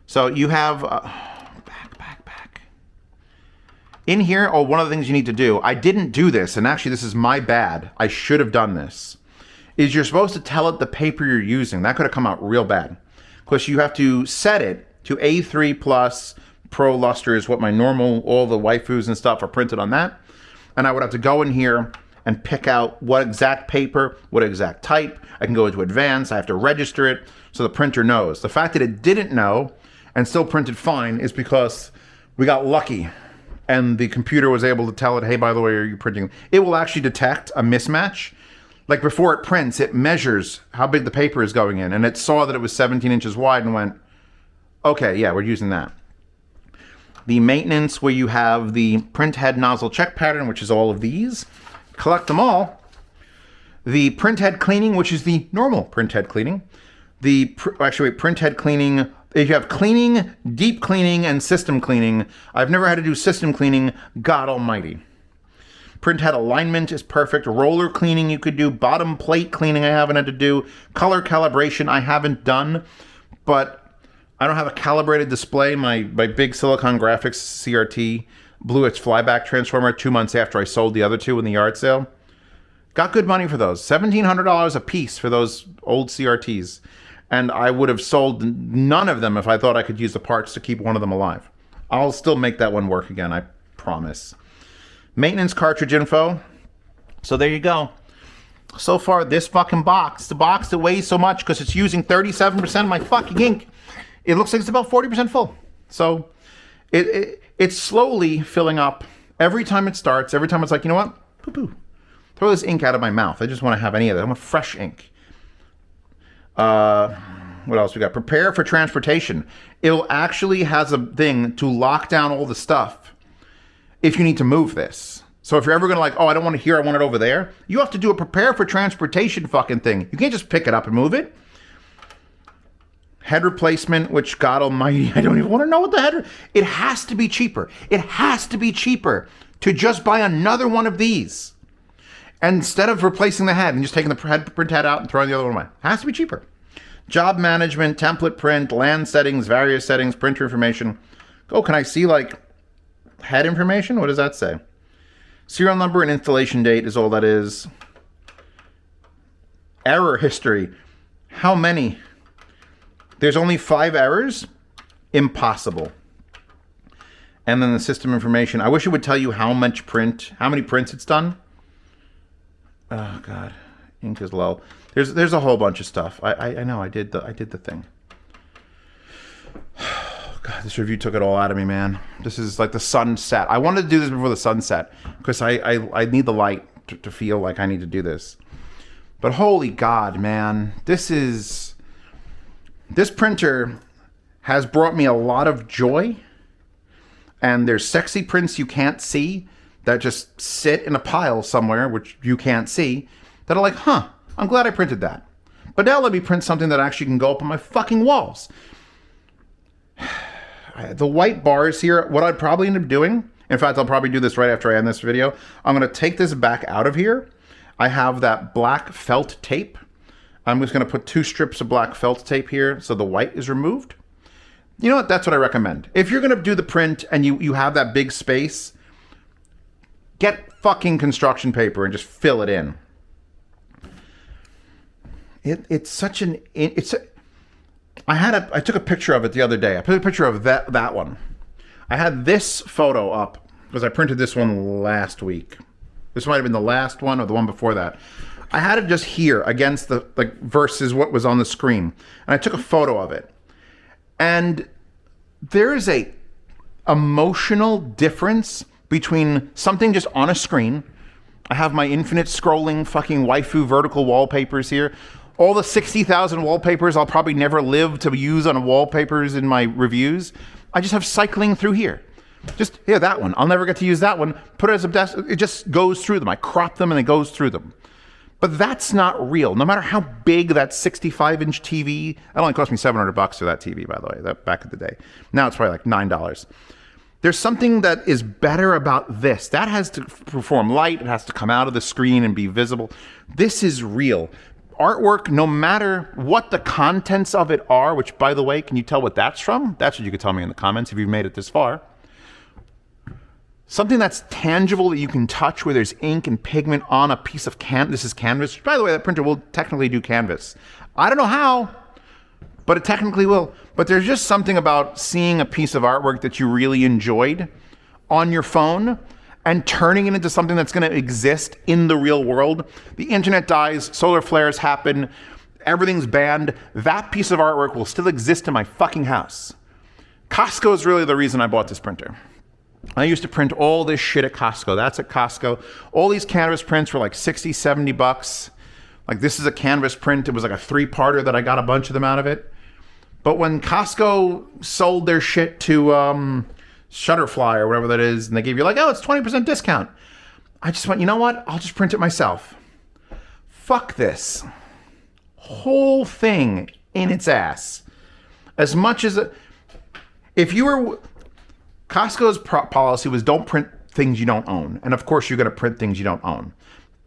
So you have... back. In here, one of the things you need to do, I didn't do this, and actually this is my bad. I should have done this. Is you're supposed to tell it the paper you're using. That could have come out real bad. Because you have to set it to A3 plus Pro Luster is what my normal, all the waifus and stuff are printed on that. And I would have to go in here and pick out what exact paper, what exact type. I can go into advanced. I have to register it so the printer knows. The fact that it didn't know and still printed fine is because we got lucky. And the computer was able to tell it, hey, by the way, are you printing? It will actually detect a mismatch. Like before it prints, it measures how big the paper is going in. And it saw that it was 17 inches wide and went, okay, yeah, we're using that. The maintenance where you have the print head nozzle check pattern, which is all of these. Collect them all. The print head cleaning, which is the normal print head cleaning. Print head cleaning. If you have cleaning, deep cleaning, and system cleaning. I've never had to do system cleaning. God almighty. Print head alignment is perfect. Roller cleaning you could do. Bottom plate cleaning I haven't had to do. Color calibration I haven't done. But I don't have a calibrated display. My big Silicon Graphics CRT blew its flyback transformer 2 months after I sold the other two in the yard sale. Got good money for those. $1,700 a piece for those old CRTs. And I would have sold none of them if I thought I could use the parts to keep one of them alive. I'll still make that one work again, I promise. Maintenance cartridge info. So there you go. So far, this fucking box, the box that weighs so much because it's using 37% of my fucking ink, it looks like it's about 40% full. So it's slowly filling up every time it starts. Every time it's like, you know what? Poo-poo. Throw this ink out of my mouth. I just want to have any of it. I want fresh ink. What else we got? Prepare for transportation. It'll actually has a thing to lock down all the stuff if you need to move this. So if you're ever going to like, oh, I don't want it here, I want it over there, you have to do a prepare for transportation fucking thing. You can't just pick it up and move it. Head replacement, which God almighty, I don't even want to know what the head... It has to be cheaper. It has to be cheaper to just buy another one of these. And instead of replacing the head and just taking the print head out and throwing the other one away. It has to be cheaper. Job management, template print, land settings, various settings, printer information. Oh, can I see like head information? What does that say? Serial number and installation date is all that is. Error history. How many? There's only 5 errors? Impossible. And then the system information. I wish it would tell you how many prints it's done. Oh God, ink is low. There's a whole bunch of stuff. I know I did the thing. God, this review took it all out of me, man. This is like the sunset. I wanted to do this before the sunset because I need the light to feel like I need to do this. But holy God, man, this printer has brought me a lot of joy. And there's sexy prints you can't see that just sit in a pile somewhere, which you can't see, that are like, huh, I'm glad I printed that. But now let me print something that actually can go up on my fucking walls. The white bars here, what I'd probably end up doing, in fact, I'll probably do this right after I end this video. I'm going to take this back out of here. I have that black felt tape. I'm just going to put 2 strips of black felt tape here so the white is removed. You know what? That's what I recommend. If you're going to do the print and you have that big space, get fucking construction paper and just fill it in. It's such an... I took a picture of it the other day. I put a picture of that one. I had this photo up because I printed this one last week. This might have been the last one or the one before that. I had it just here against the, like, versus what was on the screen. And I took a photo of it. And there is a emotional difference between something just on a screen. I have my infinite scrolling fucking waifu vertical wallpapers here. All the 60,000 wallpapers I'll probably never live to use on wallpapers in my reviews. I just have cycling through here. Just, here, that one. I'll never get to use that one. Put it as a desk. It just goes through them. I crop them and it goes through them. But that's not real. No matter how big that 65-inch TV, that only cost me $700 for that TV, by the way, that back in the day. Now it's probably like $9. There's something that is better about this. That has to perform light. It has to come out of the screen and be visible. This is real. Artwork, no matter what the contents of it are, which, by the way, can you tell what that's from? That's what you could tell me in the comments if you've made it this far. Something that's tangible that you can touch, where there's ink and pigment on a piece of canvas. This is canvas. By the way, that printer will technically do canvas. I don't know how, but it technically will. But there's just something about seeing a piece of artwork that you really enjoyed on your phone and turning it into something that's going to exist in the real world. The internet dies, solar flares happen, everything's banned. That piece of artwork will still exist in my fucking house. Costco is really the reason I bought this printer. I used to print all this shit at Costco. That's at Costco. All these canvas prints were like 60, 70 bucks. Like, this is a canvas print. It was like a 3-parter that I got a bunch of them out of it. But when Costco sold their shit to Shutterfly or whatever that is, and they gave you like, oh, it's 20% discount, I just went, you know what? I'll just print it myself. Fuck this. Whole thing in its ass. As much as... If you were... Costco's policy was don't print things you don't own. And of course, you're going to print things you don't own.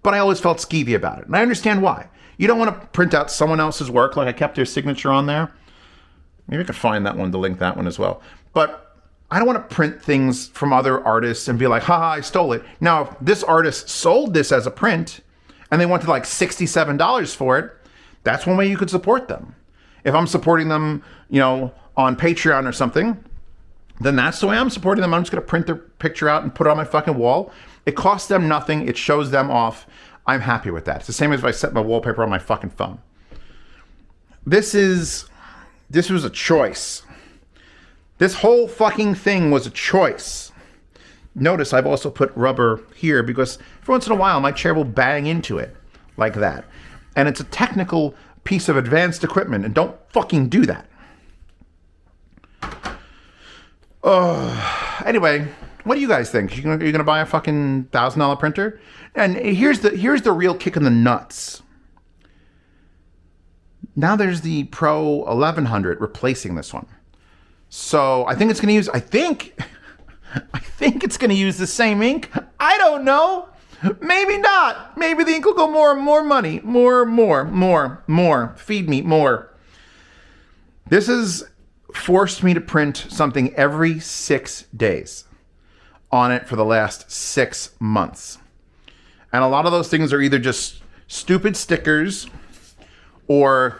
But I always felt skeevy about it. And I understand why. You don't want to print out someone else's work. Like, I kept their signature on there. Maybe I could find that one to link that one as well. But I don't want to print things from other artists and be like, haha, I stole it. Now, if this artist sold this as a print and they wanted like $67 for it, that's one way you could support them. If I'm supporting them, you know, on Patreon or something, then that's the way I'm supporting them. I'm just going to print their picture out and put it on my fucking wall. It costs them nothing. It shows them off. I'm happy with that. It's the same as if I set my wallpaper on my fucking phone. This was a choice. This whole fucking thing was a choice. Notice I've also put rubber here because every once in a while my chair will bang into it like that. And it's a technical piece of advanced equipment, and don't fucking do that. Anyway, what do you guys think? You're gonna buy a fucking $1,000 printer? And here's the real kick in the nuts. Now there's the Pro 1100 replacing this one. So I think it's gonna use. I think it's gonna use the same ink. I don't know. Maybe not. Maybe the ink will go more money. More. Feed me more. This has forced me to print something every 6 days on it for the last 6 months. And a lot of those things are either just stupid stickers or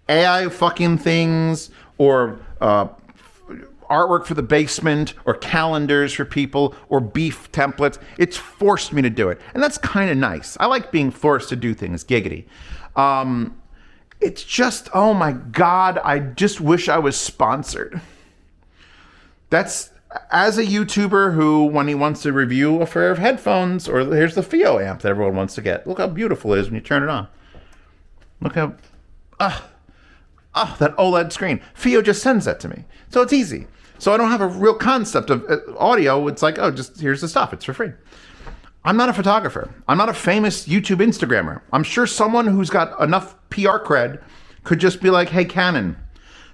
AI fucking things or artwork for the basement or calendars for people or beef templates. It's forced me to do it. And that's kind of nice. I like being forced to do things, giggity. It's just, oh my God, I just wish I was sponsored. That's, as a YouTuber who, when he wants to review a pair of headphones, or here's the Fio amp that everyone wants to get. Look how beautiful it is when you turn it on. Look how, that OLED screen. Fio just sends that to me. So it's easy. So I don't have a real concept of audio. It's like, oh, just here's the stuff. It's for free. I'm not a photographer. I'm not a famous YouTube Instagrammer. I'm sure someone who's got enough PR cred could just be like, hey, Canon,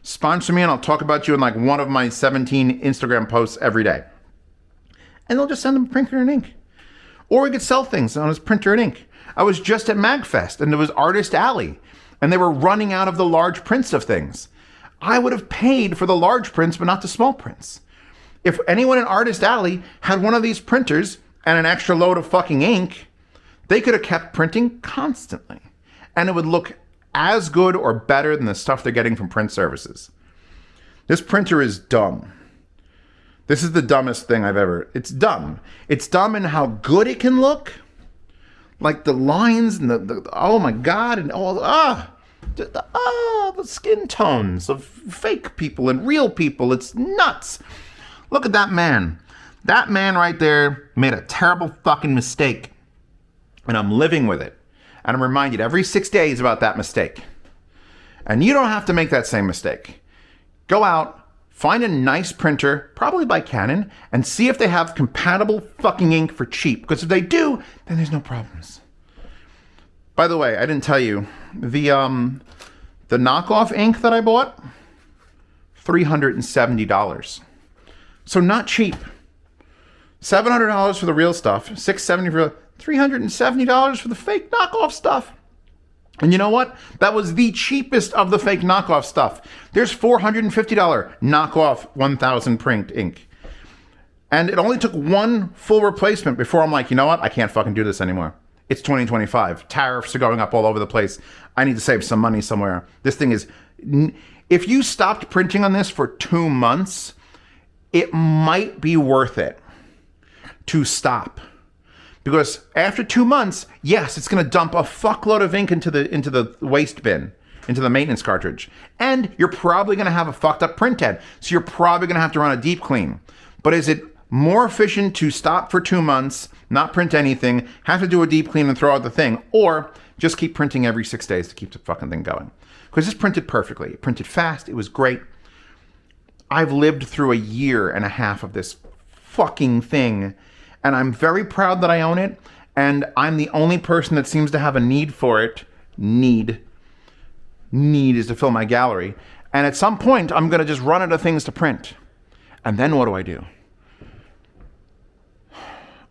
sponsor me and I'll talk about you in like one of my 17 Instagram posts every day. And they'll just send them printer and ink. Or we could sell things on his printer and ink. I was just at MagFest and there was Artist Alley and they were running out of the large prints of things. I would have paid for the large prints, but not the small prints. If anyone in Artist Alley had one of these printers and an extra load of fucking ink, they could have kept printing constantly. And it would look as good or better than the stuff they're getting from print services. This printer is dumb. This is the dumbest thing I've ever... It's dumb. It's dumb in how good it can look. Like the lines and the oh my God, and all... the skin tones of fake people and real people. It's nuts. Look at that man. That man right there made a terrible fucking mistake. And I'm living with it. And I'm reminded every 6 days about that mistake. And you don't have to make that same mistake. Go out, find a nice printer, probably by Canon, and see if they have compatible fucking ink for cheap. Because if they do, then there's no problems. By the way, I didn't tell you, the knockoff ink that I bought, $370. So not cheap. $700 for the real stuff, $670 for $370 for the fake knockoff stuff. And you know what? That was the cheapest of the fake knockoff stuff. There's $450 knockoff 1000 print ink. And it only took one full replacement before I'm like, you know what? I can't fucking do this anymore. It's 2025. Tariffs are going up all over the place. I need to save some money somewhere. This thing is... If you stopped printing on this for 2 months, it might be worth it to stop. Because after 2 months, yes, it's going to dump a fuckload of ink into the waste bin, into the maintenance cartridge. And you're probably going to have a fucked up print head. So you're probably going to have to run a deep clean. But is it more efficient to stop for 2 months, not print anything, have to do a deep clean and throw out the thing, or just keep printing every 6 days to keep the fucking thing going? Because this printed perfectly. It printed fast. It was great. I've lived through a year and a half of this fucking thing. And I'm very proud that I own it. And I'm the only person that seems to have a need for it. Need is to fill my gallery. And at some point, I'm going to just run out of things to print. And then what do I do?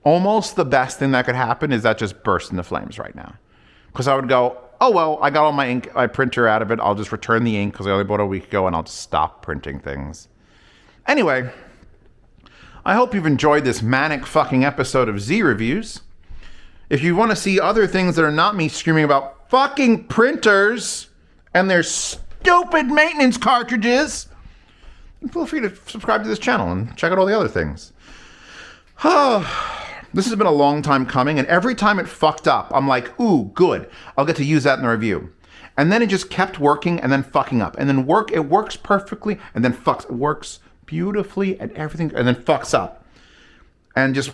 Almost the best thing that could happen is that just burst into flames right now. Because I would go, oh, well, I got all my ink, my printer out of it. I'll just return the ink because I only bought it a week ago and I'll just stop printing things. Anyway, I hope you've enjoyed this manic fucking episode of Z Reviews. If you want to see other things that are not me screaming about fucking printers and their stupid maintenance cartridges, feel free to subscribe to this channel and check out all the other things. This has been a long time coming, and every time it fucked up, I'm like, ooh, good. I'll get to use that in the review. And then it just kept working and then fucking up. And then it works perfectly and then fucks. It works beautifully and everything, and then fucks up. And just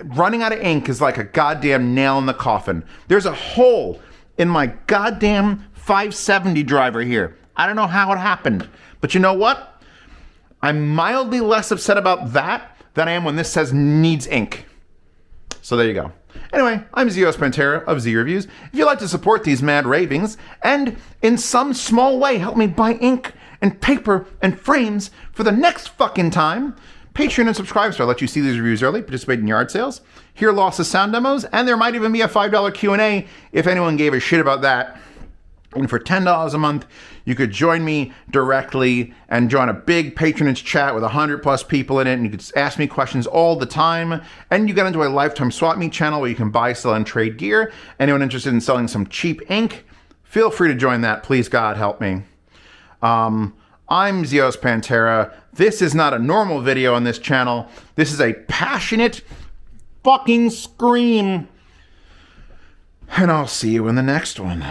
running out of ink is like a goddamn nail in the coffin. There's a hole in my goddamn 570 driver here. I don't know how it happened. But you know what? I'm mildly less upset about that than I am when this says needs ink. So there you go. Anyway, I'm Zeospantera of Z Reviews. If you'd like to support these mad ravings and in some small way help me buy ink and paper and frames for the next fucking time, Patreon and subscribe so I'll let you see these reviews early, participate in yard sales, hear lossless sound demos, and there might even be a $5 Q&A if anyone gave a shit about that. And for $10 a month, you could join me directly and join a big patronage chat with 100+ people in it. And you could ask me questions all the time. And you get into a lifetime swap meet channel where you can buy, sell, and trade gear. Anyone interested in selling some cheap ink, feel free to join that. Please, God, help me. I'm Zeospantera. This is not a normal video on this channel. This is a passionate fucking scream. And I'll see you in the next one.